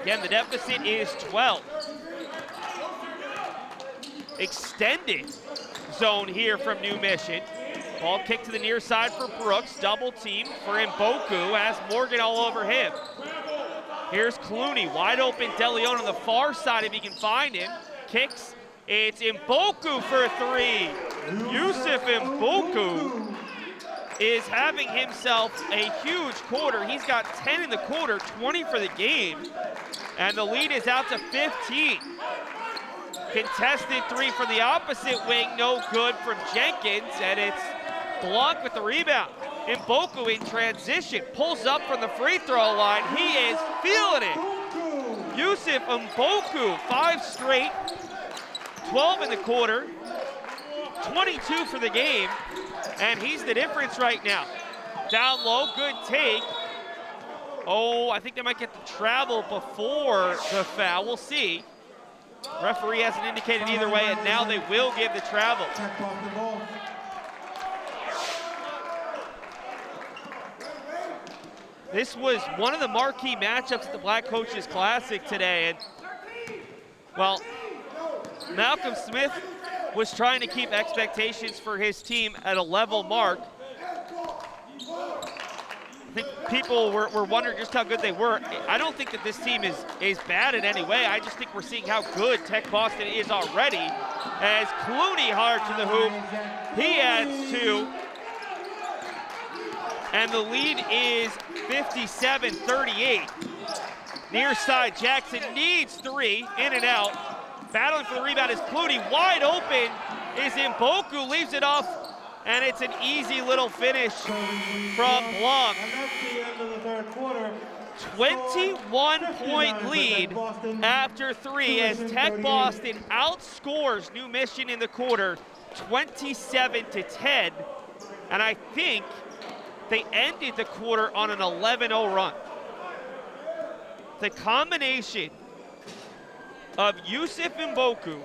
again, the deficit is 12. Extended zone here from New Mission. Ball kicked to the near side for Brooks. Double team for Mboku, has Morgan all over him. Here's Clooney, wide open. DeLeon on the far side if he can find him. Kicks, it's Mboku for three. Yusuf Mboku is having himself a huge quarter. He's got 10 in the quarter, 20 for the game, and the lead is out to 15. Contested three from the opposite wing, no good from Jenkins, and it's blocked with the rebound. Mboku in transition, pulls up from the free throw line. He is feeling it. Yusuf Mboku, 5 straight, 12 in the quarter, 22 for the game, and he's the difference right now. Down low, good take. Oh, I think they might get the travel before the foul. We'll see. Referee hasn't indicated either way, and now they will give the travel. This was one of the marquee matchups at the Black Coaches Classic today, and, well, Malcolm Smith was trying to keep expectations for his team at a level mark. I think people were wondering just how good they were. I don't think that this team is bad in any way. I just think we're seeing how good Tech Boston is already. As Clooney hard to the hoop, he adds 2. And the lead is 57-38. Near side, Jackson needs 3, in and out. Battling for the rebound is Clooney, wide open is Mboku, leaves it off, and it's an easy little finish from Blanc. 21-point lead after 3 as Tech Boston outscores New Mission in the quarter 27-10, and I think they ended the quarter on an 11-0 run. The combination of Yusuf Mboku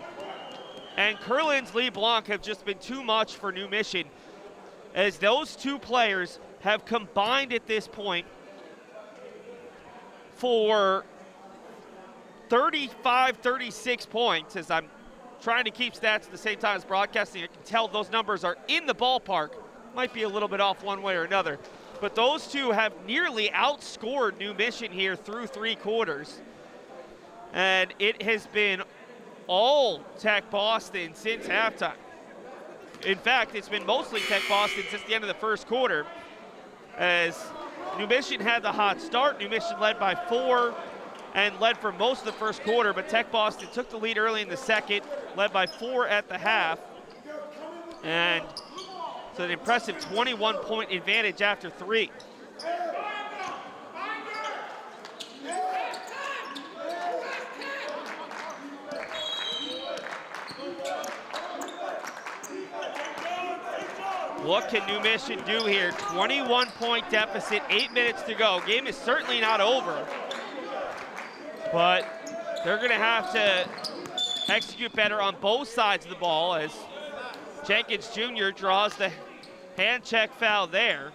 and Curlin's Lee Blanc have just been too much for New Mission, as those two players have combined at this point for 35-36 points. As I'm trying to keep stats at the same time as broadcasting, I can tell those numbers are in the ballpark. Might be a little bit off one way or another, but those two have nearly outscored New Mission here through 3 quarters. And it has been all Tech Boston since halftime. In fact, it's been mostly Tech Boston since the end of the first quarter, as New Mission had the hot start. New Mission led by 4 and led for most of the first quarter, but Tech Boston took the lead early in the second, led by 4 at the half. And so an impressive 21-point advantage after 3. What can New Mission do here? 21-point deficit, 8 minutes to go. Game is certainly not over, but they're gonna have to execute better on both sides of the ball, as Jenkins Jr. draws the hand check foul there.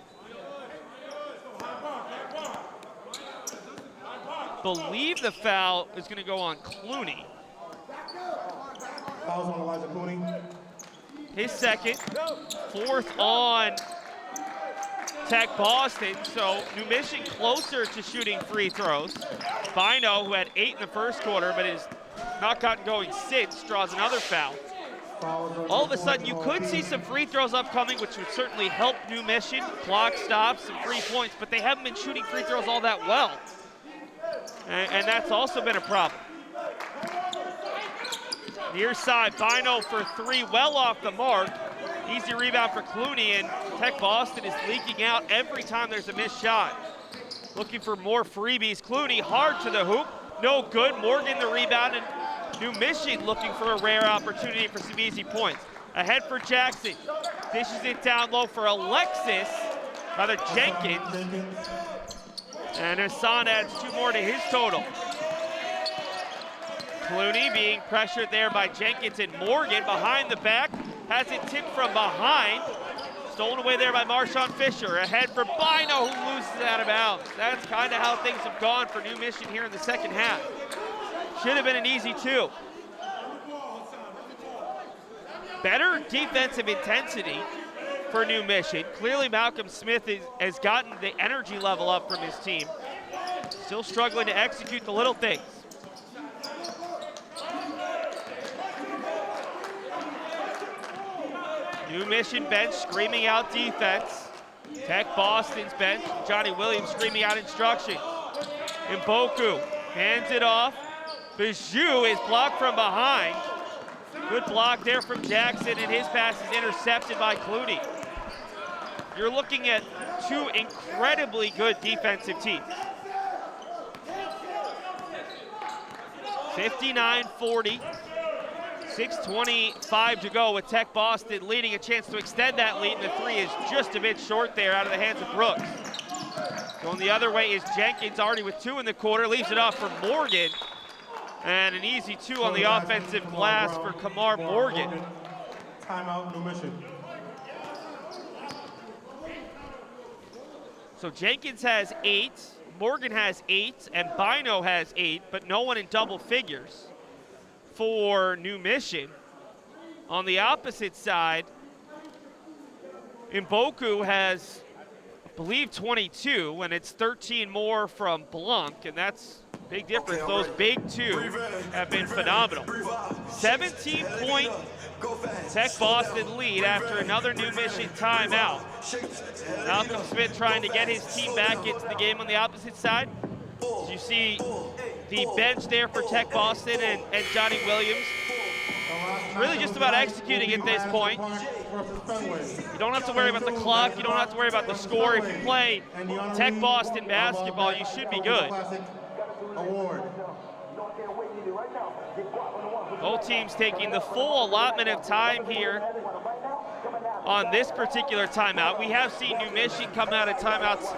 Believe the foul is gonna go on Clooney. Fouls on Elijah Clooney. His second, 4th on Tech Boston, so New Mission closer to shooting free throws. Bino, who had 8 in the first quarter but has not gotten going since, draws another foul. All of a sudden, you could see some free throws upcoming, which would certainly help New Mission. Clock stops, some 3 points, but they haven't been shooting free throws all that well. And that's also been a problem. Near side, Bino for 3, well off the mark. Easy rebound for Clooney, and Tech Boston is leaking out every time there's a missed shot. Looking for more freebies. Clooney hard to the hoop, no good. Morgan the rebound, and New Mission looking for a rare opportunity for some easy points. Ahead for Jackson, dishes it down low for Jenkins. And Hassan adds 2 more to his total. Clooney being pressured there by Jenkins, and Morgan behind the back has it tipped from behind. Stolen away there by Marshawn Fisher. Ahead for Bino, who loses it out of bounds. That's kind of how things have gone for New Mission here in the second half. Should have been an easy 2. Better defensive intensity for New Mission. Clearly Malcolm Smith has gotten the energy level up from his team. Still struggling to execute the little things. New Mission bench screaming out defense. Tech Boston's bench, Johnny Williams screaming out instructions. Mboku hands it off. Bijou is blocked from behind. Good block there from Jackson, and his pass is intercepted by Clooney. You're looking at 2 incredibly good defensive teams. 59-40. 6:25 to go with Tech Boston leading, a chance to extend that lead, and the 3 is just a bit short there out of the hands of Brooks. Going the other way is Jenkins, already with 2 in the quarter, leaves it off for Morgan. And an easy 2 on the offensive glass for Kamar Morgan. Timeout, New Mission. So Jenkins has 8, Morgan has 8, and Bino has 8, but no one in double figures for New Mission. On the opposite side, Mboku has, I believe, 22, and it's 13 more from Blanc, and that's a big difference. Those big 2 have been phenomenal. 17-point Tech Boston lead after another New Mission timeout. Malcolm Smith trying to get his team back into the game on the opposite side. As you see the bench there for Tech Boston and Johnny Williams. Really just about executing at this point. You don't have to worry about the clock. You don't have to worry about the score. If you play Tech Boston basketball, you should be good. Both teams taking the full allotment of time here on this particular timeout. We have seen New Mission come out of timeouts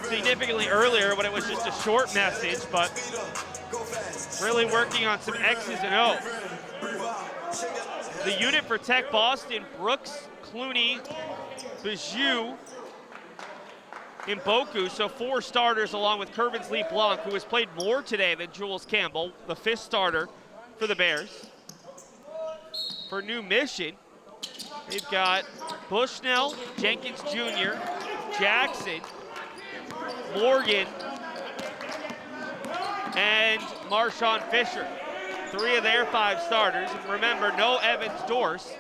significantly earlier when it was just a short message, but really working on some X's and O's. The unit for Tech Boston, Brooks, Clooney, Bijou, Mboku, so 4 starters along with Kervins Lee Blanc, who has played more today than Jules Campbell, the 5th starter for the Bears. For New Mission, they've got Bushnell, Jenkins Jr., Jackson, Morgan, and Marshawn Fisher. 3 of their 5 starters. And remember, no Evans Dorse,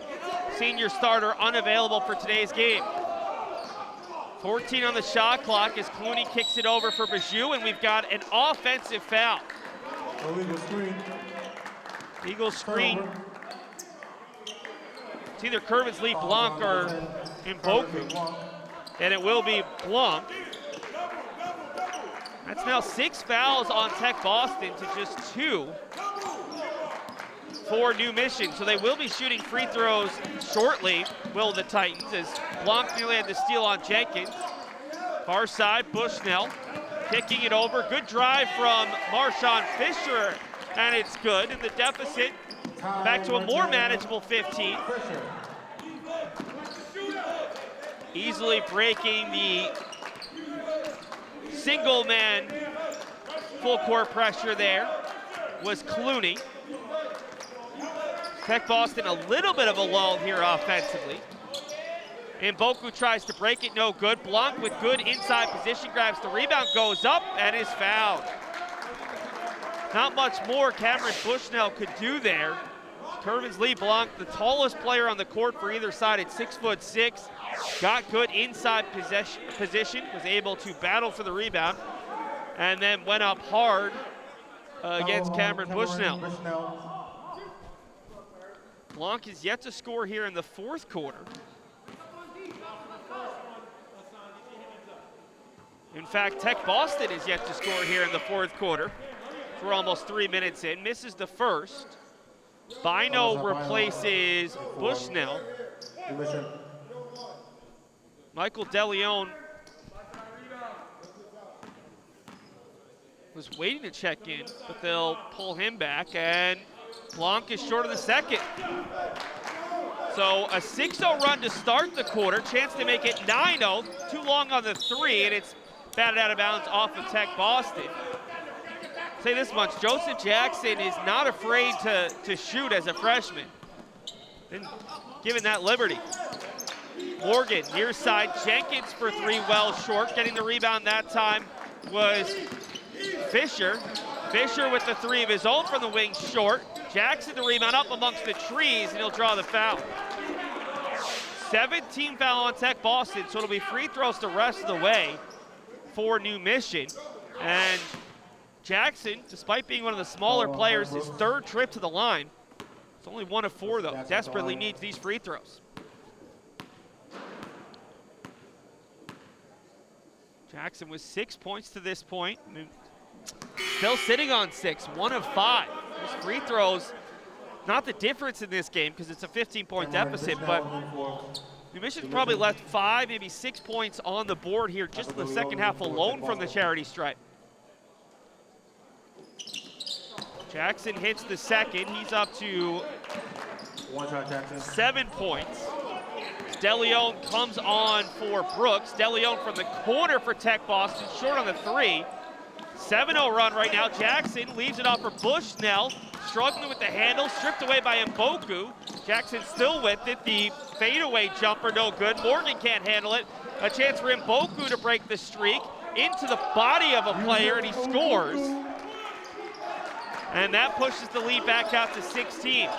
senior starter, unavailable for today's game. 14 on the shot clock as Clooney kicks it over for Bijou, and we've got an offensive foul. Illegal screen. Eagle screen. It's either Kervins Lee Blanc or Mboku, and it will be Blanc. That's now 6 fouls on Tech Boston to just 2 for New Mission. So they will be shooting free throws shortly, will the Titans, as Blanc nearly had the steal on Jenkins. Far side, Bushnell kicking it over. Good drive from Marshawn Fisher, and it's good. And the deficit back to a more manageable 15. Easily breaking the single man full court pressure there was Clooney. Tech Boston a little bit of a lull here offensively. Mboku tries to break it, no good. Blanc with good inside position, grabs the rebound, goes up, and is fouled. Not much more Cameron Bushnell could do there. Kervins Lee Blanc, the tallest player on the court for either side at 6'6", got good inside position, was able to battle for the rebound, and then went up hard against Cameron Bushnell. Blanc is yet to score here in the 4th quarter. In fact, Tech Boston is yet to score here in the 4th quarter. We're almost 3 minutes in, misses the first. Bino replaces Bushnell. Michael DeLeon was waiting to check in, but they'll pull him back, and Blanc is short of the second. So a 6-0 run to start the quarter, chance to make it 9-0, too long on the 3, and it's batted out of bounds off of Tech Boston. Say this much, Joseph Jackson is not afraid to shoot as a freshman. Been given that liberty. Morgan, near side, Jenkins for 3, well short. Getting the rebound that time was Fisher. Fisher with the 3 of his own from the wing, short. Jackson the rebound up amongst the trees, and he'll draw the foul. 17 foul on Tech Boston, so it'll be free throws the rest of the way for New Mission. And Jackson, despite being one of the smaller players, his 3rd trip to the line. It's only 1 of 4 though. Desperately needs these free throws. Jackson with 6 points to this point. Still sitting on 6, 1 of 5. Those free throws, not the difference in this game because it's a 15-point deficit, but New Mission's probably left 5, maybe 6 points on the board here just in the second half alone from the charity stripe. Jackson hits the second. He's up to 7 points. DeLeon comes on for Brooks. DeLeon from the corner for Tech Boston, short on the 3. 7-0 run right now. Jackson leaves it off for Bushnell, struggling with the handle, stripped away by Mboku. Jackson still with it. The fadeaway jumper, no good. Morgan can't handle it. A chance for Mboku to break the streak into the body of a player, and he scores. And that pushes the lead back out to 16.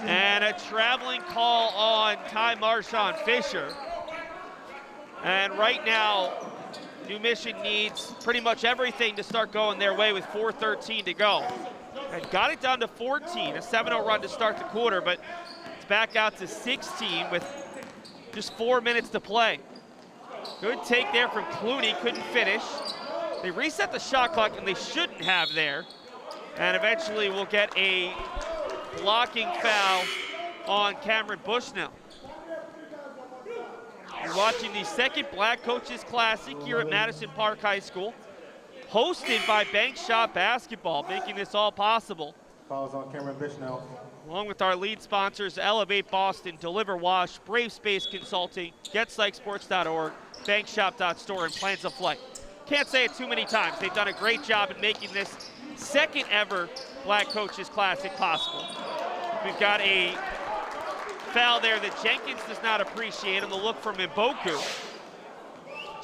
And a traveling call on Ty Marshawn Fisher. And right now, New Mission needs pretty much everything to start going their way with 4:13 to go. And got it down to 14, a 7-0 run to start the quarter, but it's back out to 16 with just 4 minutes to play. Good take there from Clooney, couldn't finish. They reset the shot clock, and they shouldn't have there. And eventually we'll get a blocking foul on Cameron Bushnell. You're watching the second Black Coaches Classic here at Madison Park High School, hosted by Bank Shop Basketball, making this all possible. Fouls on Cameron Bushnell. Along with our lead sponsors, Elevate Boston, Deliver Wash, Brave Space Consulting, GetSykesPorts.org, BankShop.store, and Plans of Flight. Can't say it too many times. They've done a great job in making this second ever Black Coaches Classic possible. We've got a foul there that Jenkins does not appreciate on the look from Mboku.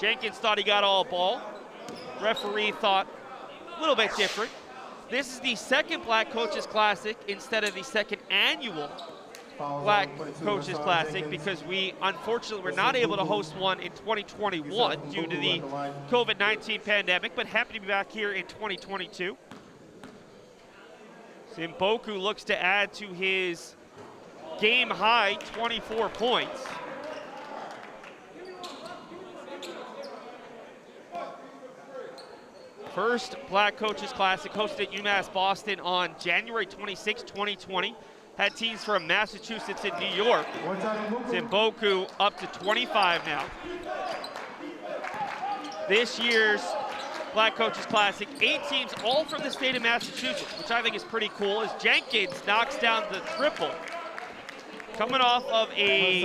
Jenkins thought he got all ball. Referee thought a little bit different. This is the second Black Coaches Classic instead of the second annual Black Coaches Classic because we unfortunately were not able to host one in 2021 due to the COVID-19 pandemic, but happy to be back here in 2022. Mboku looks to add to his game high 24 points. First Black Coaches Classic hosted at UMass Boston on January 26, 2020. Had teams from Massachusetts and New York. Mboku up to 25 now. This year's Black Coaches Classic, 8 teams, all from the state of Massachusetts, which I think is pretty cool, as Jenkins knocks down the triple. Coming off of a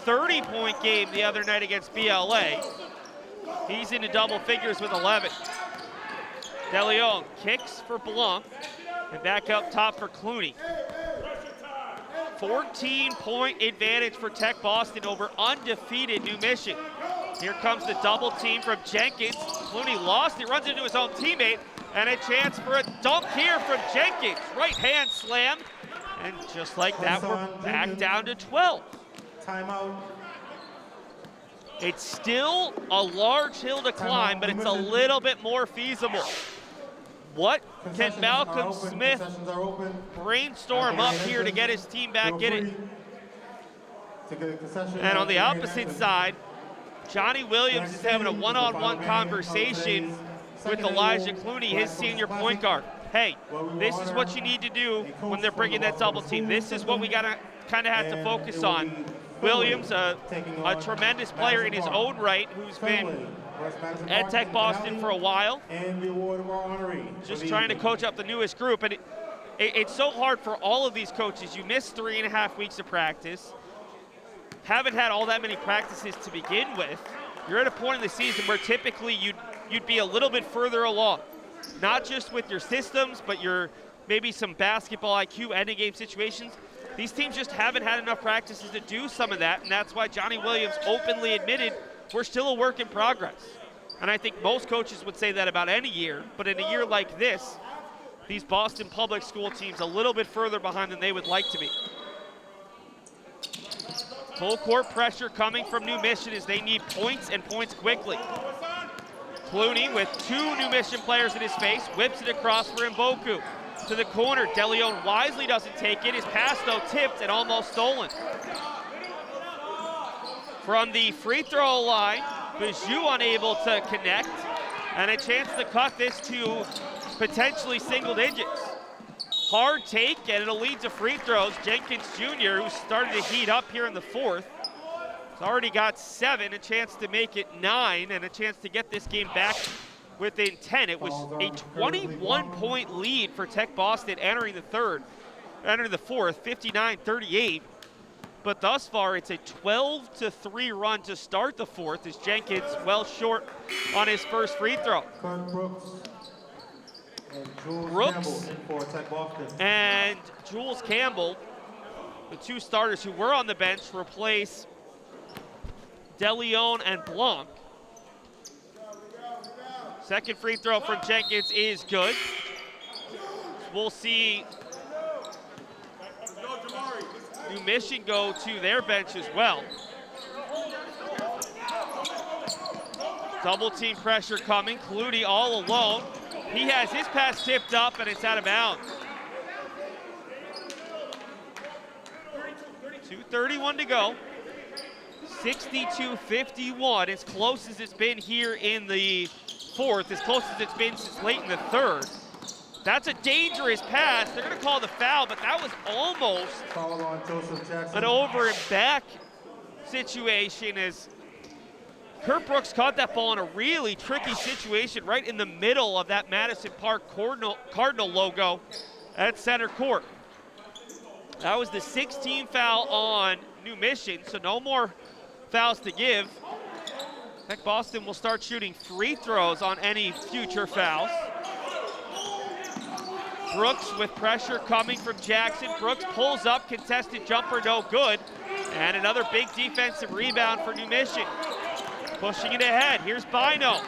30-point game the other night against BLA. He's into double figures with 11. DeLeon kicks for Blanc, and back up top for Clooney. 14-point advantage for Tech Boston over undefeated New Mission. Here comes the double team from Jenkins. Clooney lost, he runs into his own teammate, and a chance for a dunk here from Jenkins. Right hand slam, and just like that, we're back down to 12. Timeout. It's still a large hill to climb, but it's a little bit more feasible. What can Malcolm Smith brainstorm up here to get his team back in it? And on the opposite side, Johnny Williams is having a one-on-one conversation with Elijah Clooney, his senior point guard. Hey, this is what you need to do when they're bringing that double team. This is what we gotta kind of have to focus on. Williams, a tremendous player in his own right, who's been at Tech Boston for a while. Just trying to coach up the newest group. And it's so hard for all of these coaches. You missed 3.5 weeks of practice, haven't had all that many practices to begin with. You're at a point in the season where typically you'd be a little bit further along, not just with your systems, but your maybe some basketball IQ, ending game situations. These teams just haven't had enough practices to do some of that, and that's why Johnny Williams openly admitted we're still a work in progress. And I think most coaches would say that about any year, but in a year like this, these Boston public school teams a little bit further behind than they would like to be. Full court pressure coming from New Mission as they need points and points quickly. Clooney with 2 New Mission players in his face, whips it across for Mboku. To the corner, DeLeon wisely doesn't take it. His pass though tipped and almost stolen. From the free throw line, Bijou unable to connect, and a chance to cut this to potentially single digits. Hard take, and it'll lead to free throws. Jenkins Jr., who started to heat up here in the fourth, has already got 7, a chance to make it 9, and a chance to get this game back within 10. It was a 21-point lead for Tech Boston entering the fourth, 59-38. But thus far, it's a 12-3 run to start the fourth as Jenkins well short on his first free throw. Brooks and Jules Campbell, the 2 starters who were on the bench, replace DeLeon and Blanc. Second free throw from Jenkins is good. We'll see New Mission go to their bench as well. Double team pressure coming. Clooney all alone. He has his pass tipped up and it's out of bounds. 2:31 to go. 62-51, as close as it's been here in the fourth, as close as it's been since late in the third. That's a dangerous pass. They're going to call the foul, but that was almost an over and back situation as Kurt Brooks caught that ball in a really tricky situation right in the middle of that Madison Park Cardinal logo at center court. That was the 16th foul on New Mission, so no more fouls to give. Tech Boston will start shooting free throws on any future fouls. Brooks with pressure coming from Jackson. Brooks pulls up, contested jumper, no good. And another big defensive rebound for New Mission. Pushing it ahead, here's Bino.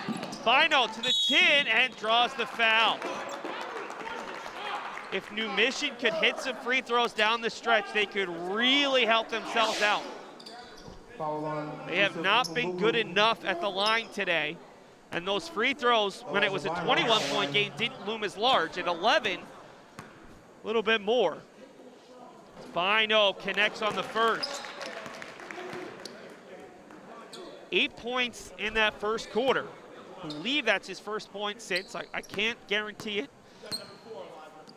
Bino to the tin and draws the foul. If New Mission could hit some free throws down the stretch, they could really help themselves out. They have not been good enough at the line today. And those free throws, when it was a 21-point game, didn't loom as large. At 11, a little bit more. Bino connects on the first. 8 points in that first quarter. I believe that's his first point since. I can't guarantee it.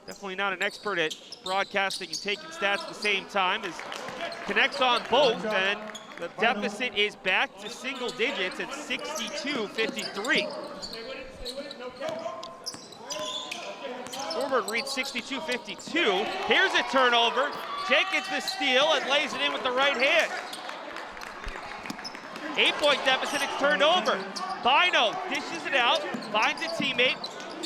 Definitely not an expert at broadcasting and taking stats at the same time. As connects on both, and the deficit is back to single digits at 62-53. Forward reads 62-52. Here's a turnover. Jenkins the steal and lays it in with the right hand. 8-point deficit, it's turned over. Bino dishes it out, finds a teammate,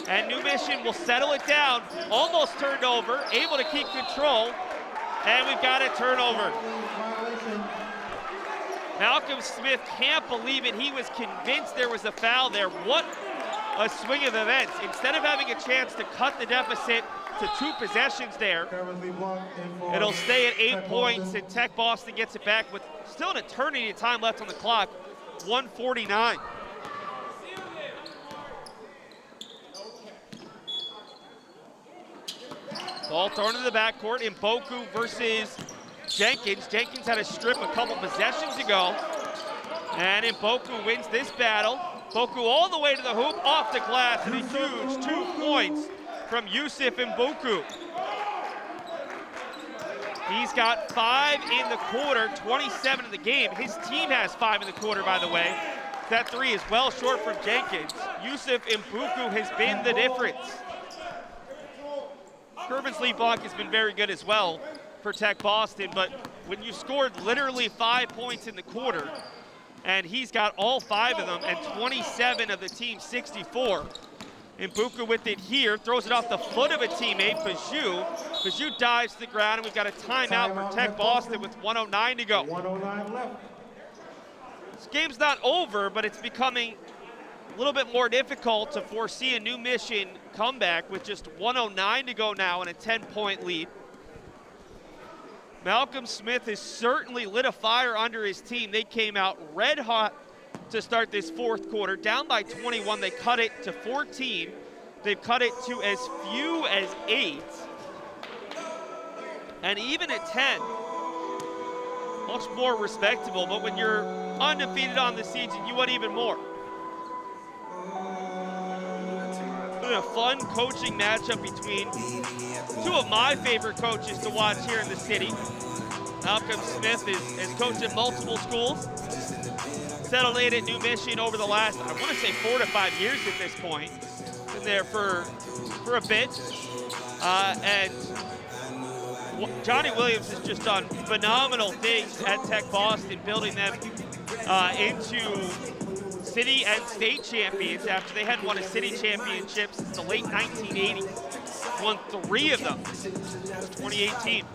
and New Mission will settle it down. Almost turned over, able to keep control, and we've got a turnover. Malcolm Smith can't believe it. He was convinced there was a foul there. What a swing of events. Instead of having a chance to cut the deficit to 2 possessions there, it'll stay at 8 points, and Tech Boston gets it back with still an eternity of time left on the clock, 1:49. Ball thrown in the backcourt. Mboku versus Jenkins. Jenkins had a strip a couple possessions ago, and Mboku wins this battle. Mboku all the way to the hoop, off the glass, and a huge 2 points from Yusuf Mboku. He's got 5 in the quarter, 27 in the game. His team has 5 in the quarter, by the way. That 3 is well short from Jenkins. Yusuf Mboku has been the difference. Kervin's lead block has been very good as well for Tech Boston, but when you scored literally 5 points in the quarter, and he's got all 5 of them, and 27 of the team's 64. Mbuku with it here, throws it off the foot of a teammate, Bajou. Bajou dives to the ground, and we've got a timeout for Tech Boston with 1:09 to go. 1:09 left. This game's not over, but it's becoming a little bit more difficult to foresee a New Mission comeback with just 1:09 to go now and a 10-point lead. Malcolm Smith has certainly lit a fire under his team. They came out red hot to start this fourth quarter. Down by 21, they cut it to 14. They've cut it to as few as 8. And even at 10, much more respectable, but when you're undefeated on the season, you want even more. It's been a fun coaching matchup between two of my favorite coaches to watch here in the city. Malcolm Smith has coached at multiple schools, settled in at New Mission over the last, I want to say 4 to 5 years at this point. Been there for a bit. And Johnny Williams has just done phenomenal things at Tech Boston, building them into city and state champions after they hadn't won a city championship since the late 1980s. Won 3 of them since 2018.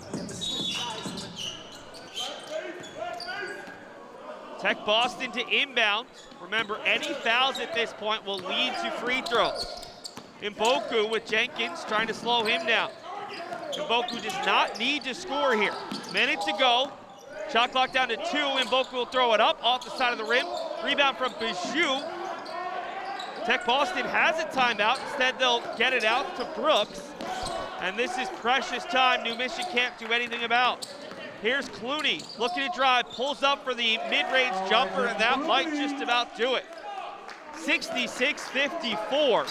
Tech Boston to inbound. Remember, any fouls at this point will lead to free throws. Mboku with Jenkins trying to slow him down. Mboku does not need to score here. Minute to go. Shot clock down to 2. Mboku will throw it up off the side of the rim. Rebound from Bajou. Tech Boston has a timeout. Instead, they'll get it out to Brooks. And this is precious time New Mission can't do anything about. Here's Clooney looking to drive, pulls up for the mid-range jumper, and that might just about do it. 66-54.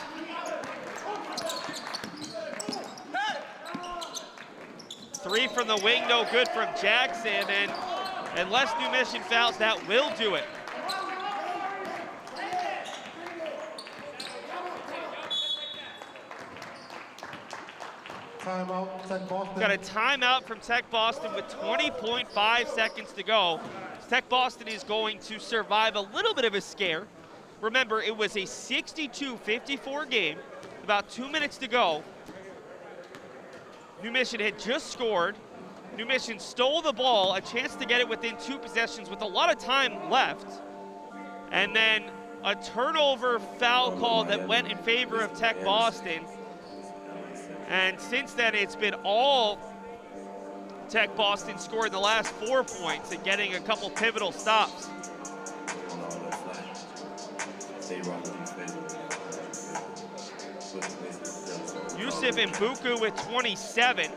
Three from the wing, no good from Jackson, and unless New Mission fouls, that will do it. Timeout, Tech Boston. Got a timeout from Tech Boston with 20.5 seconds to go. Tech Boston is going to survive a little bit of a scare. Remember, it was a 62-54 game, about 2 minutes to go. New Mission had just scored. New Mission stole the ball, a chance to get it within 2 possessions with a lot of time left. And then a turnover foul call that went in favor of Tech Boston. And since then, it's been all Tech Boston scoring the last 4 points and getting a couple pivotal stops. Yusuf Mbuku with 27.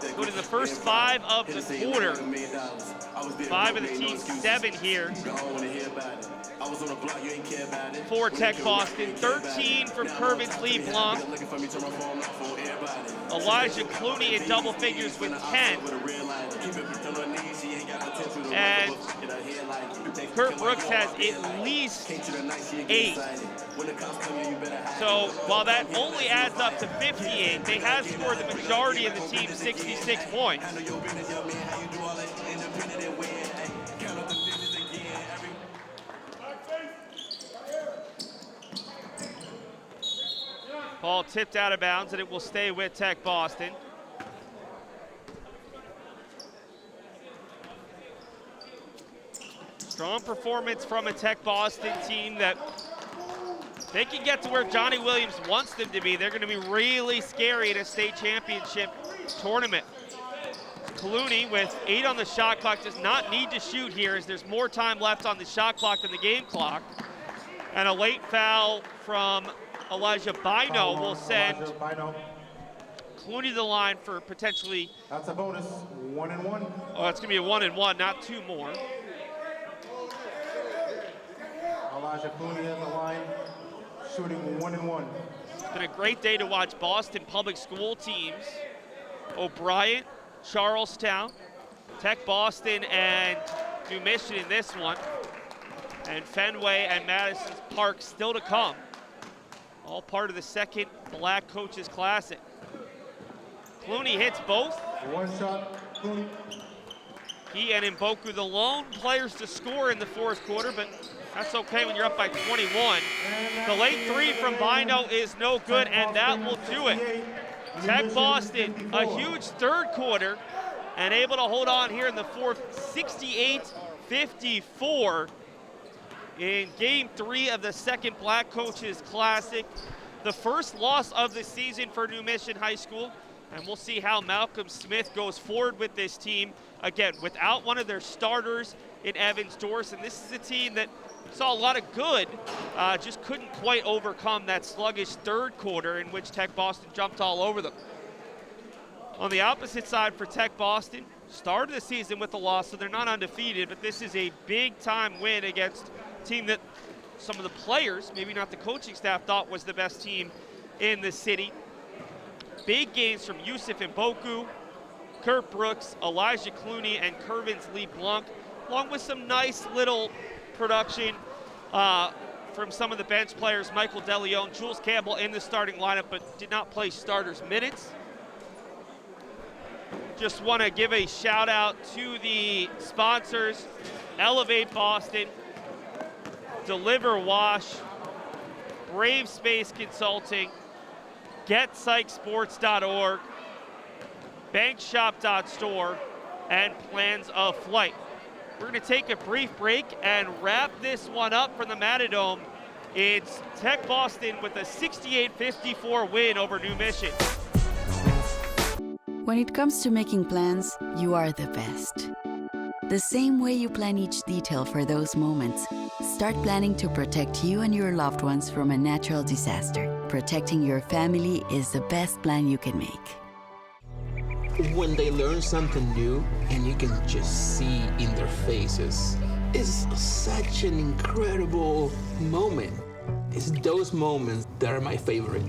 Including the first 5 of the quarter. 5 of the team's 7 here for Tech Boston. 13 from Kervin's lead block. Elijah Clooney in double figures with 10. And Kurt Brooks has at least 8. So while that only adds up to 58, they have scored the majority of the team's 66 points. Ball tipped out of bounds, and it will stay with Tech Boston. Strong performance from a Tech Boston team that they can get to where Johnny Williams wants them to be. They're going to be really scary at a state championship tournament. Clooney with 8 on the shot clock does not need to shoot here as there's more time left on the shot clock than the game clock. And a late foul from Elijah Bino will send Clooney to the line for potentially. That's a bonus, 1 and 1. Oh, it's going to be a 1 and 1, not 2 more. Elijah Clooney at the line, shooting 1 and 1. It's been a great day to watch Boston public school teams. O'Brien, Charlestown, Tech Boston, and New Mission in this one. And Fenway and Madison Park still to come. All part of the second Black Coaches Classic. Clooney hits both. One shot, Clooney. He and Mboku, the lone players to score in the fourth quarter, but that's okay when you're up by 21. The late three from Bino is no good, and that will do it. Tech Boston, a huge third quarter, and able to hold on here in the fourth, 68-54 in game 3 of the second Black Coaches Classic. The first loss of the season for New Mission High School, and we'll see how Malcolm Smith goes forward with this team. Again, without one of their starters in Evans Dorson, this is a team that saw a lot of good, just couldn't quite overcome that sluggish third quarter in which Tech Boston jumped all over them. On the opposite side for Tech Boston, started the season with a loss, so they're not undefeated, but this is a big-time win against a team that some of the players, maybe not the coaching staff, thought was the best team in the city. Big gains from Yusuf Mboku, Kurt Brooks, Elijah Clooney, and Kervins Lee Blanc, along with some nice little production from some of the bench players. Michael DeLeon, Jules Campbell in the starting lineup, but did not play starters minutes. Just want to give a shout out to the sponsors: Elevate Boston, Deliver Wash, Brave Space Consulting, GetPsychSports.org, BankShop.store, and Plans of Flight. We're going to take a brief break and wrap this one up from the Matadome. It's Tech Boston with a 68-54 win over New Mission. When it comes to making plans, you are the best. The same way you plan each detail for those moments, start planning to protect you and your loved ones from a natural disaster. Protecting your family is the best plan you can make. When they learn something new and you can just see in their faces, it's such an incredible moment. It's those moments that are my favorite.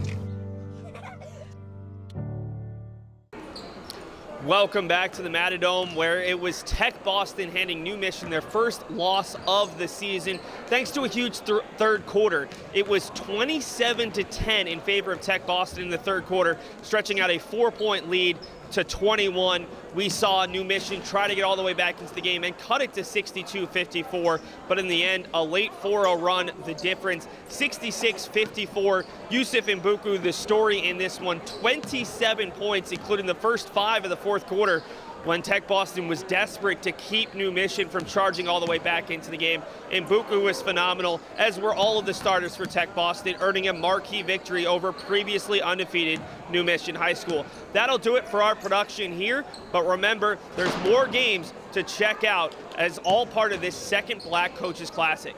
Welcome back to the Matadome, where it was Tech Boston handing New Mission their first loss of the season, thanks to a huge third quarter. It was 27-10 in favor of Tech Boston in the third quarter, stretching out a 4-point lead to 21. We saw New Mission try to get all the way back into the game and cut it to 62-54, but in the end, a late 4-0 run, the difference, 66-54. Yusuf Mboku, the story in this one, 27 points, including the first 5 of the fourth quarter, when Tech Boston was desperate to keep New Mission from charging all the way back into the game. Mboku was phenomenal, as were all of the starters for Tech Boston, earning a marquee victory over previously undefeated New Mission High School. That'll do it for our production here, but remember, there's more games to check out as all part of this second Black Coaches Classic.